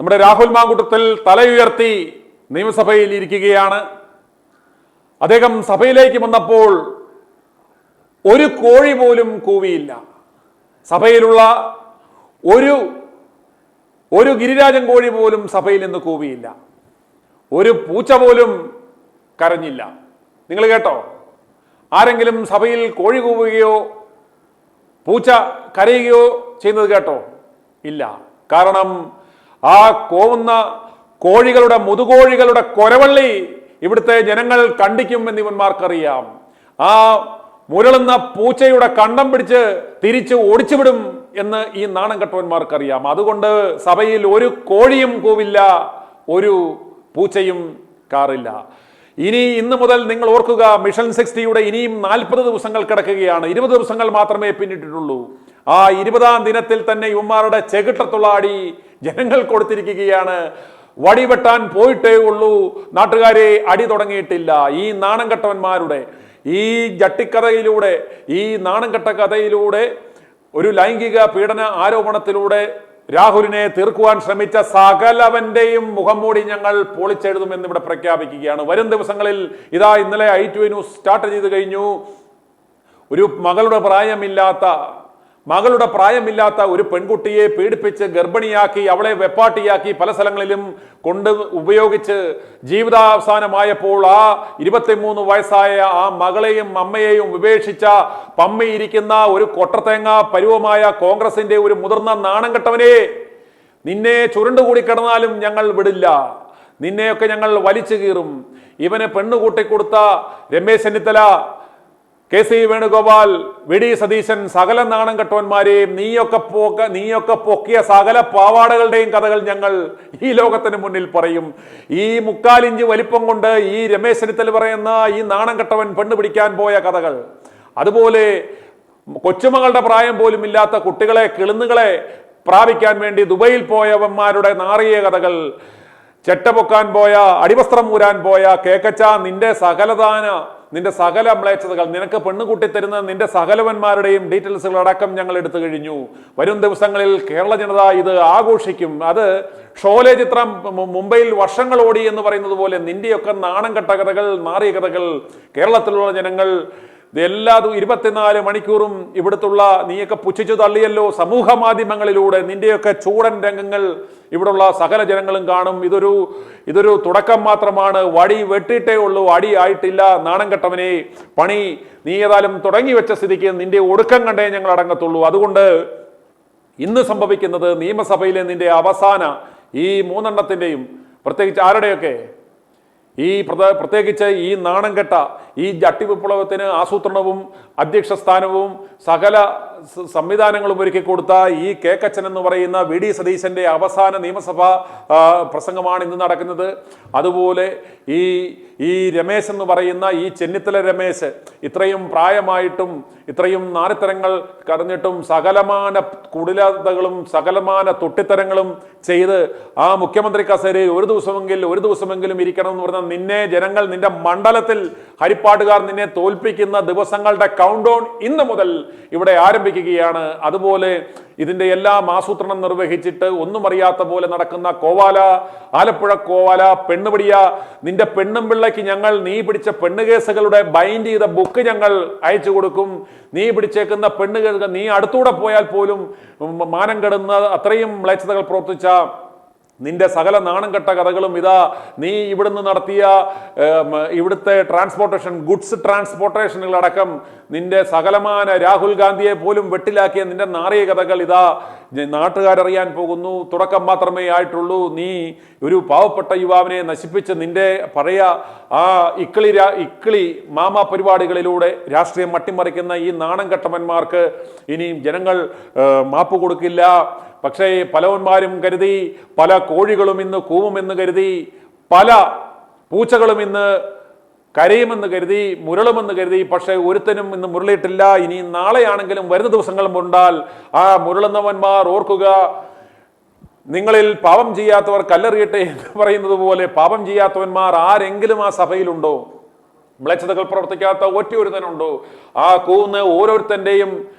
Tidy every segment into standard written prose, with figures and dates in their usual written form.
നമ്മുടെ രാഹുൽ മാങ്കൂട്ടത്തിൽ തലയുയർത്തി നിയമസഭയിൽ ഇരിക്കുകയാണ്. അദ്ദേഹം സഭയിലേക്ക് വന്നപ്പോൾ ഒരു കോഴി പോലും കൂവിയില്ല. സഭയിലുള്ള ഒരു ഗിരിരാജൻ കോഴി പോലും സഭയിൽ നിന്ന് കൂവിയില്ല. ഒരു പൂച്ച പോലും കരഞ്ഞില്ല. നിങ്ങൾ കേട്ടോ? ആരെങ്കിലും സഭയിൽ കോഴി കൂവുകയോ പൂച്ച കരയുകയോ ചെയ്യുന്നത് കേട്ടോ? ഇല്ല. കാരണം ആ കോവുന്ന കോഴികളുടെ മുതുകോഴികളുടെ കൊരവള്ളി ഇവിടുത്തെ ജനങ്ങൾ കണ്ടിക്കുമെന്ന് ഇവന്മാർക്കറിയാം. ആ മുരളുന്ന പൂച്ചയുടെ കണ്ടം പിടിച്ച് തിരിച്ച് ഓടിച്ചുവിടും എന്ന് ഈ നാണം കെട്ടവന്മാർക്കറിയാം. അതുകൊണ്ട് സഭയിൽ ഒരു കോഴിയും കൂവില്ല, ഒരു പൂച്ചയും കാറില്ല. ഇന്ന് മുതൽ നിങ്ങൾ ഓർക്കുക, മിഷൻ 60യുടെ ഇനിയും 40 ദിവസങ്ങൾ കിടക്കുകയാണ്. 20 ദിവസങ്ങൾ മാത്രമേ പിന്നിട്ടിട്ടുള്ളൂ. ആ 20-ാം ദിനത്തിൽ തന്നെ ഇവന്മാരുടെ ചെകിട്ടത്തുള്ള അടി ജനങ്ങൾ കൊടുത്തിരിക്കുകയാണ്. വടി വെട്ടാൻ പോയിട്ടേ ഉള്ളൂ, നാട്ടുകാരെ അടി തുടങ്ങിയിട്ടില്ല. ഈ നാണം കെട്ടവന്മാരുടെ ഈ ജട്ടിക്കഥയിലൂടെ, ഈ നാണം കെട്ട കഥയിലൂടെ, ഒരു ലൈംഗിക പീഡന ആരോപണത്തിലൂടെ രാഹുലിനെ തീർക്കുവാൻ ശ്രമിച്ച സകലവന്റെയും മുഖം മൂടി ഞങ്ങൾ പൊളിച്ചെഴുതുമെന്ന് ഇവിടെ പ്രഖ്യാപിക്കുകയാണ്. വരും ദിവസങ്ങളിൽ ഇന്നലെ i2 ന്യൂസ് സ്റ്റാർട്ട് ചെയ്ത് കഴിഞ്ഞു. ഒരു മകളുടെ പ്രായമില്ലാത്ത ഒരു പെൺകുട്ടിയെ പീഡിപ്പിച്ച് ഗർഭിണിയാക്കി അവളെ വെപ്പാട്ടിയാക്കി പല സ്ഥലങ്ങളിലും ഉപയോഗിച്ച് ജീവിതാവസാനമായപ്പോൾ ആ 23 വയസ്സായ ആ മകളെയും അമ്മയെയും ഉപേക്ഷിച്ച പമ്മിയിരിക്കുന്ന ഒരു കൊട്ടത്തേങ്ങ പരുവമായ കോൺഗ്രസിന്റെ ഒരു മുതിർന്ന നാണം കെട്ടവനെ, നിന്നെ ചുരുണ്ടുകൂടി കിടന്നാലും ഞങ്ങൾ വിടില്ല, നിന്നെയൊക്കെ ഞങ്ങൾ വലിച്ചു കീറും. ഇവന് പെണ്ണുകൂട്ടിക്കൊടുത്ത രമേശ് ചെന്നിത്തല, കെ.സി. വേണുഗോപാൽ, വി.ഡി. സതീശൻ, സകല നാണം കെട്ടവന്മാരെയും നീയൊക്കെ പൊക്കിയ സകല പാവാടകളുടെയും കഥകൾ ഞങ്ങൾ ഈ ലോകത്തിന് മുന്നിൽ പറയും. ഈ 3/4 ഇഞ്ച് വലിപ്പം കൊണ്ട് ഈ രമേശ് ചെന്നിത്തല പറയുന്ന ഈ നാണം കെട്ടവൻ പെണ്ണ് പിടിക്കാൻ പോയ കഥകൾ, അതുപോലെ കൊച്ചുമകളുടെ പ്രായം പോലും ഇല്ലാത്ത കുട്ടികളെ, കിളുന്നുകളെ പ്രാപിക്കാൻ വേണ്ടി ദുബൈയിൽ പോയവന്മാരുടെ നാറിയ കഥകൾ, ചെട്ടപൊക്കാൻ പോയ, അടിവസ്ത്രം ഊരാൻ പോയ കേക്കച്ച, നിന്റെ സകല മ്ലേച്ഛതകൾ, നിനക്ക് പെണ്ണുകൂട്ടി തരുന്ന നിന്റെ സകലവന്മാരുടെയും ഡീറ്റെയിൽസുകൾ അടക്കം ഞങ്ങൾ എടുത്തു കഴിഞ്ഞു. വരും ദിവസങ്ങളിൽ കേരള ജനത ഇത് ആഘോഷിക്കും. അത് ഷോലെ ചിത്രം മുംബൈയിൽ വർഷങ്ങൾ ഓടി എന്ന് പറയുന്നത് പോലെ നിന്റെയൊക്കെ നാണം കെട്ട കഥകൾ, നാറിയ കഥകൾ കേരളത്തിലുള്ള ജനങ്ങൾ എല്ലാ 24 മണിക്കൂറും ഇവിടുത്തുള്ള നീയൊക്കെ പുച്ഛിച്ചു തള്ളിയല്ലോ സമൂഹ മാധ്യമങ്ങളിലൂടെ. നിന്റെയൊക്കെ ചൂടൻ രംഗങ്ങൾ ഇവിടുള്ള സകല ജനങ്ങളും കാണും. ഇതൊരു തുടക്കം മാത്രമാണ്. വടി വെട്ടിയിട്ടേ ഉള്ളൂ, അടി ആയിട്ടില്ല. നാണം കെട്ടവനെ, പണി നീ ഏതായാലും തുടങ്ങി വെച്ച സ്ഥിതിക്ക് നിന്റെ ഒടുക്കം കണ്ടേ ഞങ്ങൾ അടങ്ങത്തുള്ളൂ. അതുകൊണ്ട് ഇന്ന് സംഭവിക്കുന്നത് നിയമസഭയിലെ നിന്റെ അവസാന ഈ 3 പ്രത്യേകിച്ച് ആരുടെയൊക്കെ പ്രത്യേകിച്ച് ഈ നാണം കെട്ട ഈ ജട്ടി വിപ്ലവത്തിന് ആസൂത്രണവും അധ്യക്ഷ സ്ഥാനവും സകല സംവിധാനങ്ങളും ഒരുക്കി കൊടുത്ത ഈ കേക്കച്ചൻ എന്ന് പറയുന്ന വി.ഡി. സതീശന്റെ അവസാന നിയമസഭാ പ്രസംഗമാണ് ഇന്ന് നടക്കുന്നത്. അതുപോലെ ഈ രമേശ് എന്ന് പറയുന്ന ഈ ചെന്നിത്തല രമേശ് ഇത്രയും പ്രായമായിട്ടും ഇത്രയും നാരിത്തരങ്ങൾ കടന്നിട്ടും സകലമാന കുടിലതകളും സകലമാന തൊട്ടിത്തരങ്ങളും ചെയ്ത് ആ മുഖ്യമന്ത്രി കസേരയിൽ ഒരു ദിവസമെങ്കിലും ഇരിക്കണം എന്ന് പറഞ്ഞാൽ നിന്നെ ജനങ്ങൾ, നിന്റെ മണ്ഡലത്തിൽ ഹരിപ്പാട്ടുകാർ നിന്നെ തോൽപ്പിക്കുന്ന ദിവസങ്ങളുടെ കൗണ്ട് ഡൗൺ ഇന്ന് മുതൽ ഇവിടെ ആരംഭിക്കുകയാണ്. അതുപോലെ ഇതിന്റെ എല്ലാം ആസൂത്രണം നിർവഹിച്ചിട്ട് ഒന്നും അറിയാത്ത പോലെ നടക്കുന്ന ആലപ്പുഴ കോവാല പെണ്ണുപിടിയ നിന്റെ പെണ്ണും പിള്ളയ്ക്ക് ഞങ്ങൾ നീ പിടിച്ച പെണ്ണുകേസുകളുടെ ബൈൻഡ് ചെയ്ത ബുക്ക് ഞങ്ങൾ അയച്ചു കൊടുക്കും. നീ പിടിച്ചേക്കുന്ന പെണ്ണുകേസുകൾ നീ അടുത്തൂടെ പോയാൽ പോലും മാനം കെടുന്ന അത്രയും മ്ലേച്ഛതകൾ പ്രവർത്തിച്ച നിന്റെ സകല നാണം കെട്ട കഥകളും നീ ഇവിടുന്ന് നടത്തിയ ഇവിടുത്തെ ട്രാൻസ്പോർട്ടേഷൻ, ഗുഡ്സ് ട്രാൻസ്പോർട്ടേഷനുകളടക്കം നിന്റെ സകലമാന രാഹുൽ ഗാന്ധിയെ പോലും വെട്ടിലാക്കിയ നിന്റെ നാറിയ കഥകൾ നാട്ടുകാരറിയാൻ പോകുന്നു. തുടക്കം മാത്രമേ ആയിട്ടുള്ളൂ. നീ ഒരു പാവപ്പെട്ട യുവാവിനെ നശിപ്പിച്ച് നിന്റെ പഴയ ആ ഇക്കിളി മാമ പരിപാടികളിലൂടെ രാഷ്ട്രീയം മട്ടിമറിക്കുന്ന ഈ നാണം കെട്ടവന്മാർക്ക് ഇനിയും ജനങ്ങൾ മാപ്പ് കൊടുക്കില്ല. പക്ഷേ പലവന്മാരും കരുതി, പല കോഴികളും ഇന്ന് കൂവുമെന്ന് കരുതി, പല പൂച്ചകളും ഇന്ന് കരയുമെന്ന് കരുതി, മുരളുമെന്ന് കരുതി. പക്ഷേ ഒരുത്തനും ഇന്ന് മുരളിയിട്ടില്ല. ഇനി നാളെയാണെങ്കിലും വരുന്ന ദിവസങ്ങളും ഉണ്ടാൽ ആ മുരളുന്നവന്മാർ ഓർക്കുക, നിങ്ങളിൽ പാപം ചെയ്യാത്തവർ കല്ലെറിയട്ടെ എന്ന് പറയുന്നത് പോലെ പാപം ചെയ്യാത്തവന്മാർ ആരെങ്കിലും ആ സഭയിലുണ്ടോ? മ്ലേച്ഛതകൾ പ്രവർത്തിക്കാത്ത ഒറ്റയൊരുത്തനുണ്ടോ? ആ കൂന്ന് ഓരോരുത്തന്റെയും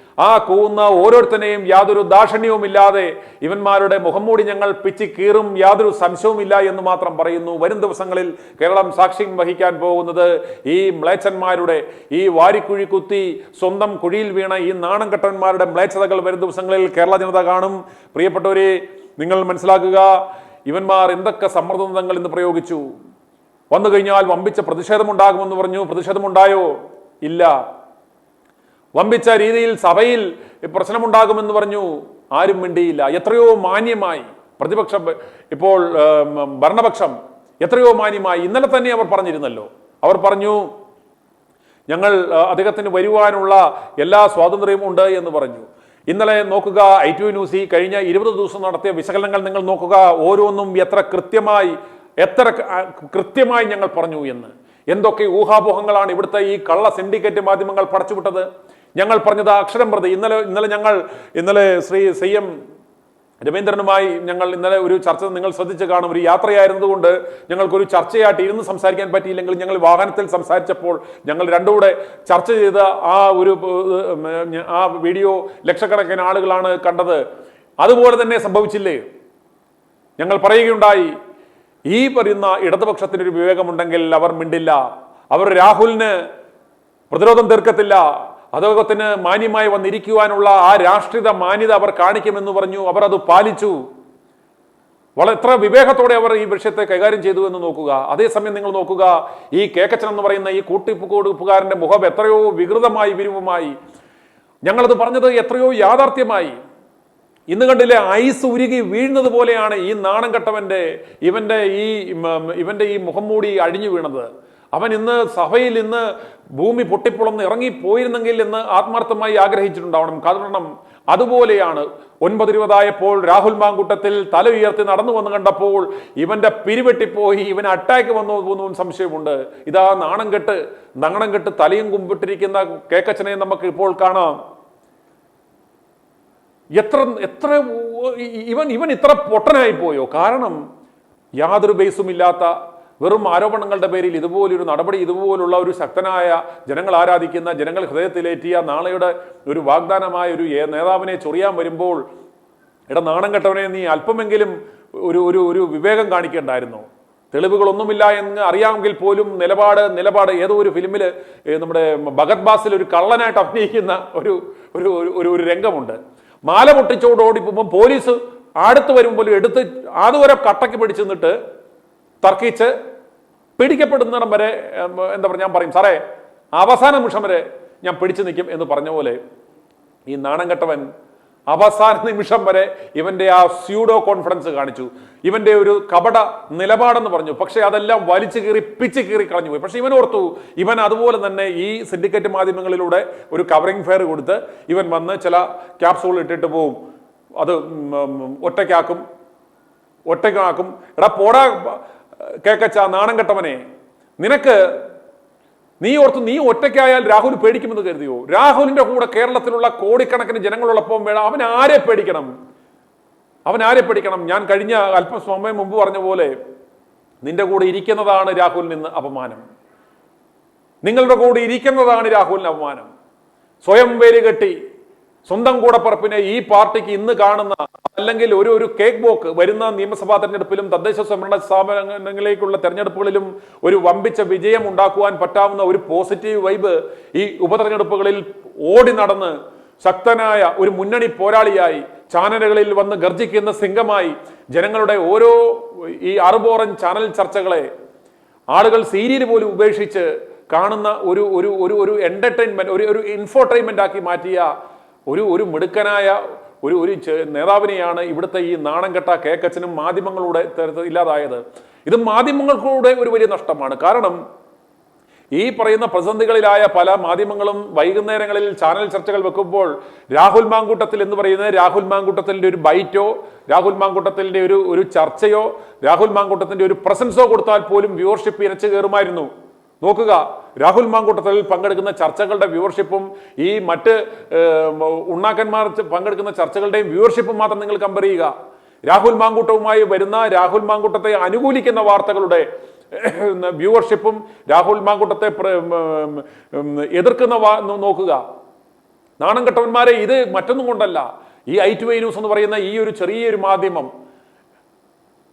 ആ കൂവുന്ന ഓരോരുത്തരെയും യാതൊരു ദാക്ഷിണ്യവുമില്ലാതെ ഇവന്മാരുടെ മുഖംമൂടി ഞങ്ങൾ പിച്ചി കീറും, യാതൊരു സംശയവുമില്ല എന്ന് മാത്രം പറയുന്നു. വരും ദിവസങ്ങളിൽ കേരളം സാക്ഷ്യം വഹിക്കാൻ പോകുന്നത് ഈ മ്ലേച്ഛന്മാരുടെ, ഈ വാരിക്കുഴി കുത്തി സ്വന്തം കുഴിയിൽ വീണ ഈ നാണം കെട്ടവന്മാരുടെ മ്ലേച്ഛതകൾ വരും ദിവസങ്ങളിൽ കേരള ജനത കാണും. പ്രിയപ്പെട്ടവരെ, നിങ്ങൾ മനസ്സിലാക്കുക, ഇവന്മാർ എന്തൊക്കെ സമ്മർദ്ദങ്ങൾ ഇന്ന് പ്രയോഗിച്ചു. വന്നു കഴിഞ്ഞാൽ വമ്പിച്ച പ്രതിഷേധമുണ്ടാകുമെന്ന് പറഞ്ഞു. പ്രതിഷേധമുണ്ടായോ? ഇല്ല. വമ്പിച്ച രീതിയിൽ സഭയിൽ പ്രശ്നമുണ്ടാകുമെന്ന് പറഞ്ഞു. ആരും മിണ്ടിയില്ല. എത്രയോ മാന്യമായി പ്രതിപക്ഷം, ഇപ്പോൾ ഭരണപക്ഷം എത്രയോ മാന്യമായി ഇന്നലെ തന്നെ അവർ പറഞ്ഞിരുന്നല്ലോ. അവർ പറഞ്ഞു ഞങ്ങൾ അദ്ദേഹത്തിന് വരുവാനുള്ള എല്ലാ സ്വാതന്ത്ര്യവും ഉണ്ട് എന്ന് പറഞ്ഞു. ഇന്നലെ നോക്കുക, ITV ന്യൂസ് കഴിഞ്ഞ 20 ദിവസം നടത്തിയ വിശകലനങ്ങൾ നിങ്ങൾ നോക്കുക. ഓരോന്നും എത്ര കൃത്യമായി ഞങ്ങൾ പറഞ്ഞു എന്ന്. എന്തൊക്കെ ഊഹാപോഹങ്ങളാണ് ഇവിടുത്തെ ഈ കള്ള സിൻഡിക്കേറ്റ് മാധ്യമങ്ങൾ പടച്ചുവിട്ടത്. ഞങ്ങൾ പറഞ്ഞത് അക്ഷരം പ്രതി. ഇന്നലെ ശ്രീ CM രവീന്ദ്രനുമായി ഞങ്ങൾ ഇന്നലെ ഒരു ചർച്ച നിങ്ങൾ ശ്രദ്ധിച്ച് കാണും. ഒരു യാത്രയായിരുന്നതുകൊണ്ട് ഞങ്ങൾക്കൊരു ചർച്ചയായിട്ട് ഇരുന്ന് സംസാരിക്കാൻ പറ്റിയില്ലെങ്കിൽ ഞങ്ങൾ വാഹനത്തിൽ സംസാരിച്ചപ്പോൾ ഞങ്ങൾ രണ്ടുകൂടെ ചർച്ച ചെയ്ത ആ വീഡിയോ ലക്ഷക്കണക്കിന് ആളുകളാണ് കണ്ടത്. അതുപോലെ തന്നെ സംഭവിച്ചില്ലേ? ഞങ്ങൾ പറയുകയുണ്ടായി, ഈ പറയുന്ന ഇടതുപക്ഷത്തിനൊരു വിവേകമുണ്ടെങ്കിൽ അവർ മിണ്ടില്ല, അവർ രാഹുലിന് പ്രതിരോധം തീർക്കത്തില്ല, അദ്ദേഹത്തിന് മാന്യമായി വന്നിരിക്കുവാനുള്ള ആ രാഷ്ട്രീയ മാന്യത അവർ കാണിക്കുമെന്ന് പറഞ്ഞു. അവർ അത് പാലിച്ചു. എത്ര വിവേകത്തോടെ അവർ ഈ വിഷയത്തെ കൈകാര്യം ചെയ്തു എന്ന് നോക്കുക. അതേസമയം നിങ്ങൾ നോക്കുക, ഈ കേക്കച്ചൻ എന്ന് പറയുന്ന ഈ കൂട്ടിപ്പുകാരന്റെ മുഖം എത്രയോ വികൃതമായി വിരൂപമായി. ഞങ്ങളത് പറഞ്ഞത് എത്രയോ യാഥാർത്ഥ്യമായി. ഇന്ന് കണ്ടില്ലേ, ഐസ് ഉരുകി വീഴുന്നത് പോലെയാണ് ഈ നാണം കെട്ടവന്റെ ഇവന്റെ ഈ മുഖം മൂടി അഴിഞ്ഞു വീണത്. അവൻ ഇന്ന് സഭയിൽ ഭൂമി പൊട്ടിപ്പൊളന്ന് ഇറങ്ങിപ്പോയിരുന്നെങ്കിൽ എന്ന് ആത്മാർത്ഥമായി ആഗ്രഹിച്ചിട്ടുണ്ടാവണം. കാരണം അതുപോലെയാണ് 9:20 രാഹുൽ മാങ്കൂട്ടത്തിൽ തല ഉയർത്തി നടന്നു വന്ന് കണ്ടപ്പോൾ ഇവന്റെ പിരിവെട്ടിപ്പോയി, ഇവൻ അറ്റാക്ക് വന്നു പോകുന്ന സംശയമുണ്ട്. ഇതാ നാണം കെട്ട് തലയും കുമ്പിട്ടിരിക്കുന്ന കേക്കച്ചനെ നമുക്ക് ഇപ്പോൾ കാണാം. ഇവൻ ഇത്ര പൊട്ടനായി പോയോ? കാരണം യാതൊരു ബേസുമില്ലാത്ത വെറും ആരോപണങ്ങളുടെ പേരിൽ ഇതുപോലൊരു നടപടി, ഇതുപോലുള്ള ഒരു ശക്തനായ, ജനങ്ങൾ ആരാധിക്കുന്ന, ജനങ്ങൾ ഹൃദയത്തിലേറ്റിയ നാളെയുടെ ഒരു വാഗ്ദാനമായ ഒരു നേതാവിനെ ചൊറിയാൻ വരുമ്പോൾ, നാണം കെട്ടവനെ നീ അല്പമെങ്കിലും ഒരു വിവേകം കാണിക്കേണ്ടായിരുന്നു. തെളിവുകളൊന്നുമില്ല എന്ന് അറിയാമെങ്കിൽ പോലും നിലപാട് ഏതോ ഒരു ഫിലിമിൽ നമ്മുടെ ഭഗത് ബാസിൽ ഒരു കള്ളനായിട്ട് അഭിനയിക്കുന്ന ഒരു രംഗമുണ്ട്. മാല പൊട്ടിച്ചോട് ഓടിപ്പോകുമ്പോൾ പോലീസ് അടുത്ത് വരുമ്പോൾ എടുത്ത് അതുവരെ കട്ടയ്ക്ക് പിടിച്ചു നിന്നിട്ട് തർക്കിച്ച് പിടിക്കപ്പെടുന്നിടം വരെ ഞാൻ പറയും, സാറേ അവസാന നിമിഷം വരെ ഞാൻ പിടിച്ചു നിൽക്കും എന്ന് പറഞ്ഞ പോലെ ഈ നാണം കെട്ടവൻ അവസാന നിമിഷം വരെ ഇവന്റെ ആ സ്യൂഡോ കോൺഫിഡൻസ് കാണിച്ചു, ഇവന്റെ ഒരു കപട നിലപാടെന്ന് പറഞ്ഞു. പക്ഷെ അതെല്ലാം വലിച്ചു കീറി പിച്ച് കീറി കളഞ്ഞു പോയി. പക്ഷെ ഇവൻ ഓർത്തു, ഇവൻ അതുപോലെ തന്നെ ഈ സിൻഡിക്കേറ്റ് മാധ്യമങ്ങളിലൂടെ ഒരു കവറിംഗ് ഫെയർ കൊടുത്ത് ഇവൻ വന്ന് ചില ക്യാപ്സൂൾ ഇട്ടിട്ട് പോവും, അത് ഒറ്റയ്ക്കാക്കും. എടാ പോടാ കേക്കച്ച, നാണം കെട്ടവനെ, നീ ഓർത്ത് നീ ഒറ്റയ്ക്കായാൽ രാഹുൽ പേടിക്കുമെന്ന് കരുതിയോ? രാഹുലിന്റെ കൂടെ കേരളത്തിലുള്ള കോടിക്കണക്കിന് ജനങ്ങളുള്ളപ്പോൾ അവൻ ആരെ പേടിക്കണം? ഞാൻ കഴിഞ്ഞ അല്പസമയം മുമ്പ് പറഞ്ഞ പോലെ, നിന്റെ കൂടെ ഇരിക്കുന്നതാണ് രാഹുലിന് ഇന്ന് അപമാനം. നിങ്ങളുടെ കൂടെ ഇരിക്കുന്നതാണ് രാഹുലിന് അപമാനം. സ്വയം പേര് കെട്ടി സ്വന്തം കൂടപ്പറപ്പിനെ ഈ പാർട്ടിക്ക് ഇന്ന് കാണുന്ന, അല്ലെങ്കിൽ ഒരു കേക്ക് ബോക്ക് വരുന്ന നിയമസഭാ തെരഞ്ഞെടുപ്പിലും തദ്ദേശ സ്വയംഭരണ സ്ഥാപനങ്ങളിലേക്കുള്ള തെരഞ്ഞെടുപ്പുകളിലും ഒരു വമ്പിച്ച വിജയം ഉണ്ടാക്കുവാൻ പറ്റാവുന്ന ഒരു പോസിറ്റീവ് വൈബ് ഈ ഉപതെരഞ്ഞെടുപ്പുകളിൽ ഓടി നടന്ന് ശക്തനായ ഒരു മുന്നണി പോരാളിയായി ചാനലുകളിൽ വന്ന് ഗർജിക്കുന്ന സിംഗമായി ജനങ്ങളുടെ ഓരോ ഈ അറുപോറൻ ചാനൽ ചർച്ചകളെ ആളുകൾ സീരിയൽ പോലും ഉപേക്ഷിച്ച് കാണുന്ന ഒരു എന്റർടൈൻമെന്റ്, ഒരു ഇൻഫോർടൈൻമെന്റ് ആക്കി മാറ്റിയ ഒരു മിടുക്കനായ ഒരു നേതാവിനെയാണ് ഇവിടുത്തെ ഈ നാണം കെട്ട കേക്കച്ചനും മാധ്യമങ്ങളുടെ ഇല്ലാതായത്. ഇത് മാധ്യമങ്ങൾക്കൂടെ ഒരു വലിയ നഷ്ടമാണ്. കാരണം ഈ പറയുന്ന പ്രതിസന്ധികളിലായ പല മാധ്യമങ്ങളും വൈകുന്നേരങ്ങളിൽ ചാനൽ ചർച്ചകൾ വെക്കുമ്പോൾ രാഹുൽ മാങ്കൂട്ടത്തിൽ എന്ന് പറയുന്നത് രാഹുൽ മാങ്കൂട്ടത്തിൻ്റെ ഒരു ബൈറ്റോ, രാഹുൽ മാങ്കൂട്ടത്തിൻ്റെ ഒരു ചർച്ചയോ, രാഹുൽ മാങ്കൂട്ടത്തിൻ്റെ ഒരു പ്രസൻസോ കൊടുത്താൽ പോലും വ്യൂവർഷിപ്പ് ഇരച്ചു കയറുമായിരുന്നു. നോക്കുക, രാഹുൽ മാങ്കൂട്ടത്തിൽ പങ്കെടുക്കുന്ന ചർച്ചകളുടെ വ്യൂവർഷിപ്പും ഈ മറ്റ് ഉണ്ണാക്കന്മാർ പങ്കെടുക്കുന്ന ചർച്ചകളുടെയും വ്യൂവർഷിപ്പും മാത്രം നിങ്ങൾ കമ്പയർ ചെയ്യുക. രാഹുൽ മാങ്കൂട്ടവുമായി വരുന്ന, രാഹുൽ മാങ്കൂട്ടത്തെ അനുകൂലിക്കുന്ന വാർത്തകളുടെ വ്യൂവർഷിപ്പും രാഹുൽ മാങ്കൂട്ടത്തെ എതിർക്കുന്ന നോക്കുക. നാണം കെട്ടവന്മാരെ, ഇത് മറ്റൊന്നും കൊണ്ടല്ല. ഈ i2i ന്യൂസ് എന്ന് പറയുന്ന ഈ ഒരു ചെറിയൊരു മാധ്യമം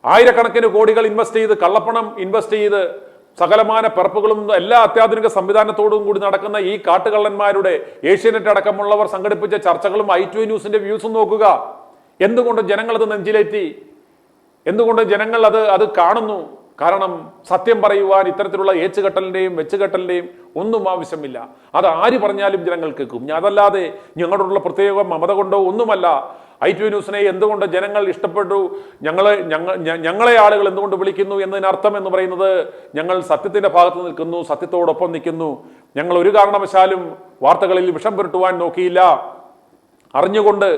ആയിരക്കണക്കിന് കോടികൾ ഇൻവെസ്റ്റ് ചെയ്ത്, കള്ളപ്പണം ഇൻവെസ്റ്റ് ചെയ്ത്, സകലമാന പിറപ്പുകളും എല്ലാ അത്യാധുനിക സംവിധാനത്തോടും കൂടി നടക്കുന്ന ഈ കാട്ടുകള്ളന്മാരുടെ ഏഷ്യാനെറ്റ് അടക്കമുള്ളവർ സംഘടിപ്പിച്ച ചർച്ചകളും i2i ന്യൂസിന്റെ വ്യൂസും നോക്കുക. എന്തുകൊണ്ട് ജനങ്ങൾ അത് നെഞ്ചിലേറ്റി? എന്തുകൊണ്ട് ജനങ്ങൾ അത് കാണുന്നു? കാരണം സത്യം പറയുവാൻ ഇത്തരത്തിലുള്ള ഏച്ചുകെട്ടലിന്റെയും വെച്ചുകെട്ടലിന്റെയും ഒന്നും ആവശ്യമില്ല. അത് ആര് പറഞ്ഞാലും ജനങ്ങൾ കേൾക്കും. അതല്ലാതെ ഞങ്ങളോടുള്ള പ്രത്യേക മമത കൊണ്ടോ ഒന്നുമല്ല. i2i ന്യൂസിനെ എന്തുകൊണ്ട് ജനങ്ങൾ ഇഷ്ടപ്പെട്ടു, ഞങ്ങളെ ആളുകൾ എന്തുകൊണ്ട് വിളിക്കുന്നു എന്നതിനർത്ഥം എന്ന് പറയുന്നത് ഞങ്ങൾ സത്യത്തിന്റെ ഭാഗത്ത് നിൽക്കുന്നു, സത്യത്തോടൊപ്പം നിൽക്കുന്നു. ഞങ്ങൾ ഒരു കാരണവശാലും വാർത്തകളിൽ വിഷം പുരട്ടുവാൻ നോക്കിയില്ല. അറിഞ്ഞുകൊണ്ട്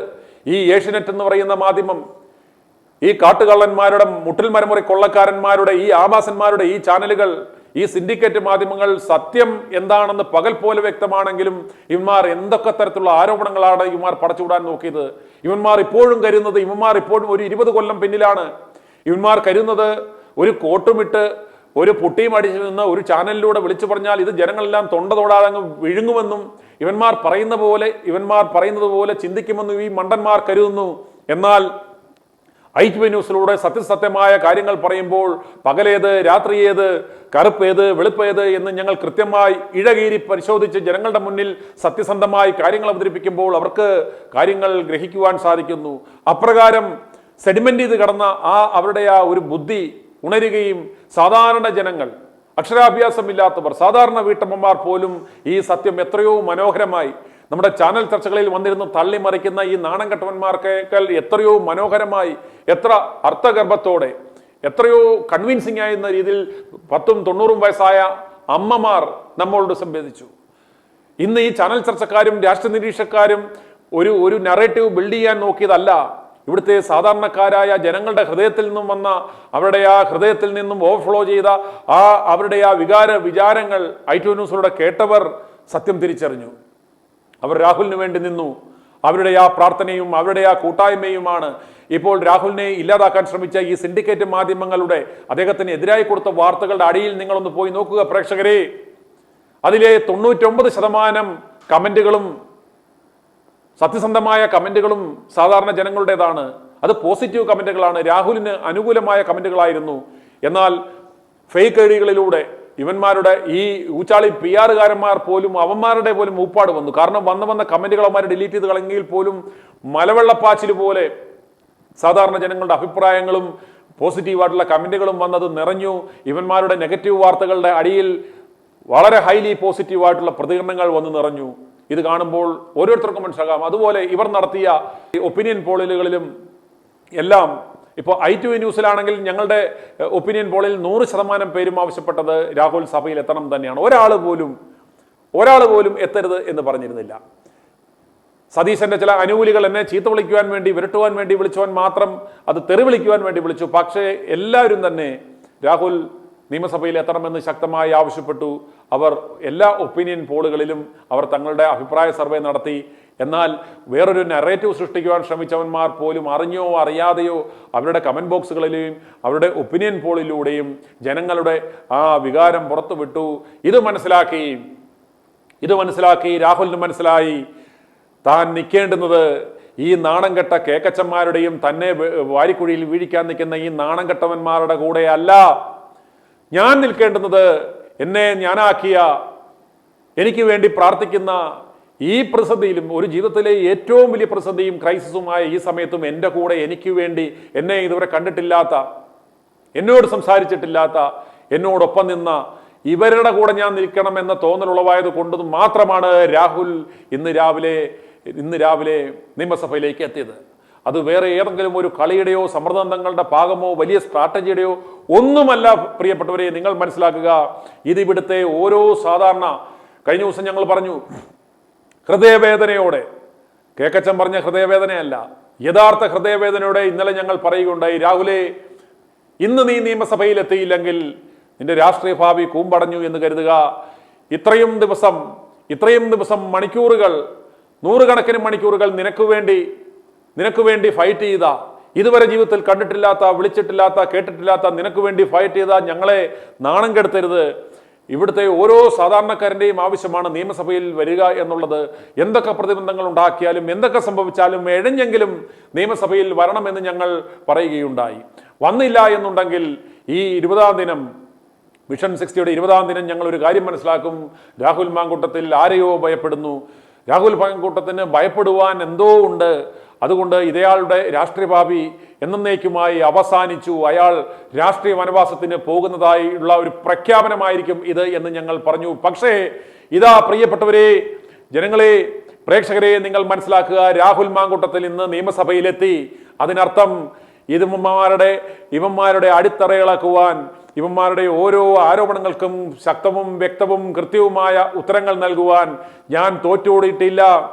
ഈ ഏഷ്യാനെറ്റ് എന്ന് പറയുന്ന മാധ്യമം, ഈ കാട്ടുകള്ളന്മാരുടെ, മുട്ടിൽ മരമുറി കൊള്ളക്കാരന്മാരുടെ, ഈ ആഭാസന്മാരുടെ ഈ ചാനലുകൾ, ഈ സിൻഡിക്കേറ്റ് മാധ്യമങ്ങൾ സത്യം എന്താണെന്ന് പകൽ പോലെ വ്യക്തമാണെങ്കിലും ഇവന്മാർ എന്തൊക്കെ തരത്തിലുള്ള ആരോപണങ്ങളാണ് ഇവന്മാർ പടച്ചുവിടാൻ നോക്കിയത്. ഇവന്മാർ ഇപ്പോഴും കരുതുന്നത്, ഇവന്മാർ ഇപ്പോഴും ഒരു 20 കൊല്ലം പിന്നിലാണ്. ഇവന്മാർ കരുതുന്നത് ഒരു കോട്ടുമിട്ട് ഒരു പുട്ടിയും അടിച്ചു നിന്ന് ഒരു ചാനലിലൂടെ വിളിച്ചു പറഞ്ഞാൽ ഇത് ജനങ്ങളെല്ലാം തൊണ്ട തൊടാതെ അങ്ങ് വിഴുങ്ങുമെന്നും ഇവന്മാർ പറയുന്നത് പോലെ ചിന്തിക്കുമെന്നും ഈ മണ്ടന്മാർ കരുതുന്നു. എന്നാൽ i2i ന്യൂസിലൂടെ സത്യസത്യമായ കാര്യങ്ങൾ പറയുമ്പോൾ പകലേത്, രാത്രിയേത്, കറുപ്പേത്, വെളുപ്പേത് എന്ന് ഞങ്ങൾ കൃത്യമായി ഇഴകീരി പരിശോധിച്ച് ജനങ്ങളുടെ മുന്നിൽ സത്യസന്ധമായി കാര്യങ്ങൾ അവതരിപ്പിക്കുമ്പോൾ അവർക്ക് കാര്യങ്ങൾ ഗ്രഹിക്കുവാൻ സാധിക്കുന്നു. അപ്രകാരം സെഡിമെന്റ് ചെയ്ത് കടന്ന അവരുടെ ഒരു ബുദ്ധി ഉണരുകയും സാധാരണ ജനങ്ങൾ, അക്ഷരാഭ്യാസമില്ലാത്തവർ, സാധാരണ വീട്ടമ്മമാർ പോലും ഈ സത്യം എത്രയോ മനോഹരമായി നമ്മുടെ ചാനൽ ചർച്ചകളിൽ വന്നിരുന്ന് തള്ളിമറിക്കുന്ന ഈ നാണം കെട്ടവന്മാർക്കേക്കാൾ എത്രയോ മനോഹരമായി, എത്ര അർത്ഥഗർഭത്തോടെ, എത്രയോ കൺവിൻസിംഗ് ആയിരുന്ന രീതിയിൽ 10-90 വയസ്സായ അമ്മമാർ നമ്മളോട് സംവേദിച്ചു. ഇന്ന് ഈ ചാനൽ ചർച്ചക്കാരും രാഷ്ട്രീയ നിരീക്ഷക്കാരും ഒരു നറേറ്റീവ് ബിൽഡ് ചെയ്യാൻ നോക്കിയതല്ല. ഇവിടുത്തെ സാധാരണക്കാരായ ജനങ്ങളുടെ ഹൃദയത്തിൽ നിന്നും വന്ന, അവരുടെ ആ ഹൃദയത്തിൽ നിന്നും ഓവർഫ്ലോ ചെയ്ത അവരുടെ വിചാരങ്ങൾ i2i ന്യൂസിലൂടെ കേട്ടവർ സത്യം തിരിച്ചറിഞ്ഞു. അവർ രാഹുലിന് വേണ്ടി നിന്നു. അവരുടെ പ്രാർത്ഥനയും അവരുടെ കൂട്ടായ്മയുമാണ് ഇപ്പോൾ രാഹുലിനെ ഇല്ലാതാക്കാൻ ശ്രമിച്ച ഈ സിൻഡിക്കേറ്റ് മാധ്യമങ്ങളുടെ, അദ്ദേഹത്തിന് എതിരായി കൊടുത്ത വാർത്തകളുടെ അടിയിൽ നിങ്ങളൊന്ന് പോയി നോക്കുക പ്രേക്ഷകരെ. അതിലെ 99% കമന്റുകളും, സത്യസന്ധമായ കമന്റുകളും സാധാരണ ജനങ്ങളുടേതാണ്. അത് പോസിറ്റീവ് കമന്റുകളാണ്, രാഹുലിന് അനുകൂലമായ കമന്റുകളായിരുന്നു. എന്നാൽ ഫേക്ക് ഐഡികളിലൂടെ ഇവന്മാരുടെ ഈ ഊച്ചാളി PR-കാരന്മാർ പോലും അവന്മാരുടെ പോലും മൂപ്പാട് വന്നു. കാരണം വന്ന കമന്റുകൾ അവന്മാർ ഡിലീറ്റ് ചെയ്ത് കളഞ്ഞെങ്കിൽ പോലും മലവെള്ളപ്പാച്ചിൽ പോലെ സാധാരണ ജനങ്ങളുടെ അഭിപ്രായങ്ങളും പോസിറ്റീവായിട്ടുള്ള കമന്റുകളും വന്നത് നിറഞ്ഞു. ഇവന്മാരുടെ നെഗറ്റീവ് വാർത്തകളുടെ അടിയിൽ വളരെ ഹൈലി പോസിറ്റീവായിട്ടുള്ള പ്രതികരണങ്ങൾ വന്ന് നിറഞ്ഞു. ഇത് കാണുമ്പോൾ ഓരോരുത്തർക്കും മനസ്സിലാകാം. അതുപോലെ ഇവർ നടത്തിയ ഒപ്പീനിയൻ പോളുകളിലും എല്ലാം, ഇപ്പോൾ i2i ന്യൂസിലാണെങ്കിൽ ഞങ്ങളുടെ ഒപ്പീനിയൻ പോളിൽ 100% പേരും ആവശ്യപ്പെട്ടത് രാഹുൽ സഭയിൽ എത്തണം തന്നെയാണ്. ഒരാൾ പോലും എത്തരുത് എന്ന് പറഞ്ഞിരുന്നില്ല. സതീശന്റെ ചില അനുകൂലികൾ എന്നെ ചീത്ത വിളിക്കുവാൻ വേണ്ടി, വിരട്ടുവാൻ വേണ്ടി വിളിച്ചവൻ മാത്രം അത് തെറി വിളിക്കുവാൻ വേണ്ടി വിളിച്ചു. പക്ഷേ എല്ലാവരും തന്നെ രാഹുൽ നിയമസഭയിൽ എത്തണമെന്ന് ശക്തമായി ആവശ്യപ്പെട്ടു. അവർ എല്ലാ ഒപ്പീനിയൻ പോളുകളിലും അവർ തങ്ങളുടെ അഭിപ്രായ സർവേ നടത്തി. എന്നാൽ വേറൊരു നറേറ്റീവ് സൃഷ്ടിക്കുവാൻ ശ്രമിച്ചവന്മാർ പോലും അറിഞ്ഞോ അറിയാതെയോ അവരുടെ കമന്റ് ബോക്സുകളിലെയും അവരുടെ ഒപ്പീനിയൻ പോളിലൂടെയും ജനങ്ങളുടെ വികാരം പുറത്തുവിട്ടു. ഇത് മനസ്സിലാക്കി രാഹുലിന് മനസ്സിലായി താൻ നിൽക്കേണ്ടുന്നത് ഈ നാണം കെട്ട കേക്കച്ചന്മാരുടെയും തന്നെ വാരിക്കുഴിയിൽ വീഴിക്കാൻ നിൽക്കുന്ന ഈ നാണം കെട്ടവന്മാരുടെ കൂടെ അല്ല ഞാൻ നിൽക്കേണ്ടുന്നത്. എന്നെ ഞാനാക്കിയ, എനിക്ക് വേണ്ടി പ്രാർത്ഥിക്കുന്ന ഈ പ്രതിസന്ധിയിലും, ഒരു ജീവിതത്തിലെ ഏറ്റവും വലിയ പ്രതിസന്ധിയും ക്രൈസിസുമായ ഈ സമയത്തും എൻ്റെ കൂടെ എനിക്ക് വേണ്ടി, എന്നെ ഇതുവരെ കണ്ടിട്ടില്ലാത്ത, എന്നോട് സംസാരിച്ചിട്ടില്ലാത്ത, എന്നോടൊപ്പം നിന്ന ഇവരുടെ കൂടെ ഞാൻ നിൽക്കണം എന്ന തോന്നലുളവായത് കൊണ്ട് മാത്രമാണ് രാഹുൽ ഇന്ന് രാവിലെ നിയമസഭയിലേക്ക് എത്തിയത്. അത് വേറെ ഏതെങ്കിലും ഒരു കളിയുടെയോ സമ്മർദ്ദങ്ങളുടെ ഭാഗമോ വലിയ സ്ട്രാറ്റജിയുടെയോ ഒന്നുമല്ല. പ്രിയപ്പെട്ടവരെ, നിങ്ങൾ മനസ്സിലാക്കുക, ഇത് ഇവിടുത്തെ ഓരോ സാധാരണ, കഴിഞ്ഞ ദിവസം ഞങ്ങൾ പറഞ്ഞു ഹൃദയവേദനയോടെ, കേക്കച്ചൻ പറഞ്ഞ ഹൃദയവേദനയല്ല, യഥാർത്ഥ ഹൃദയവേദനയോടെ ഇന്നലെ ഞങ്ങൾ പറയുകയുണ്ടായി, രാഹുലേ, ഇന്ന് നീ നിയമസഭയിൽ എത്തിയില്ലെങ്കിൽ നിന്റെ രാഷ്ട്രീയ ഭാവി കൂമ്പടഞ്ഞു എന്ന് കരുതുക. ഇത്രയും ദിവസം മണിക്കൂറുകൾ, 100 കണക്കിന് മണിക്കൂറുകൾ നിനക്ക് വേണ്ടി ഫൈറ്റ് ചെയ്ത, ഇതുവരെ ജീവിതത്തിൽ കണ്ടിട്ടില്ലാത്ത, വിളിച്ചിട്ടില്ലാത്ത, കേട്ടിട്ടില്ലാത്ത, നിനക്ക് വേണ്ടി ഫൈറ്റ് ചെയ്ത ഞങ്ങളെ നാണം കെടുത്തരുത്. ഇവിടുത്തെ ഓരോ സാധാരണക്കാരൻ്റെയും ആവശ്യമാണ് നിയമസഭയിൽ വരിക എന്നുള്ളത്. എന്തൊക്കെ പ്രതിബന്ധങ്ങൾ ഉണ്ടാക്കിയാലും എന്തൊക്കെ സംഭവിച്ചാലും എഴഞ്ഞെങ്കിലും നിയമസഭയിൽ വരണമെന്ന് ഞങ്ങൾ പറയുകയുണ്ടായി. വന്നില്ല എന്നുണ്ടെങ്കിൽ ഈ 20-ാം ദിനം മിഷൻ 60യുടെ 20-ാം ദിനം ഞങ്ങൾ ഒരു കാര്യം മനസ്സിലാക്കും. രാഹുൽ മാങ്കൂട്ടത്തിൽ ആരെയോ ഭയപ്പെടുന്നു. രാഹുൽ മാങ്കൂട്ടത്തിന് ഭയപ്പെടുവാൻ എന്തോ ഉണ്ട്. അതുകൊണ്ട് ഇതയാളുടെ രാഷ്ട്രീയ ഭാവി എന്നേക്കുമായി അവസാനിച്ചു, അയാൾ രാഷ്ട്രീയ വനവാസത്തിന് പോകുന്നതായുള്ള ഒരു പ്രഖ്യാപനമായിരിക്കും ഇത് എന്ന് ഞങ്ങൾ പറഞ്ഞു. പക്ഷേ ഇതാ പ്രിയപ്പെട്ടവരെ, ജനങ്ങളെ, പ്രേക്ഷകരെ, നിങ്ങൾ മനസ്സിലാക്കുക, രാഹുൽ മാങ്കൂട്ടത്തിൽ ഇന്ന് നിയമസഭയിലെത്തി. അതിനർത്ഥം ഇവന്മാരുടെ അടിത്തറയിളക്കുവാൻ, ഇവന്മാരുടെ ഓരോ ആരോപണങ്ങൾക്കും ശക്തവും വ്യക്തവും കൃത്യവുമായ ഉത്തരങ്ങൾ നൽകുവാൻ ഞാൻ തോറ്റോടിയിട്ടില്ല,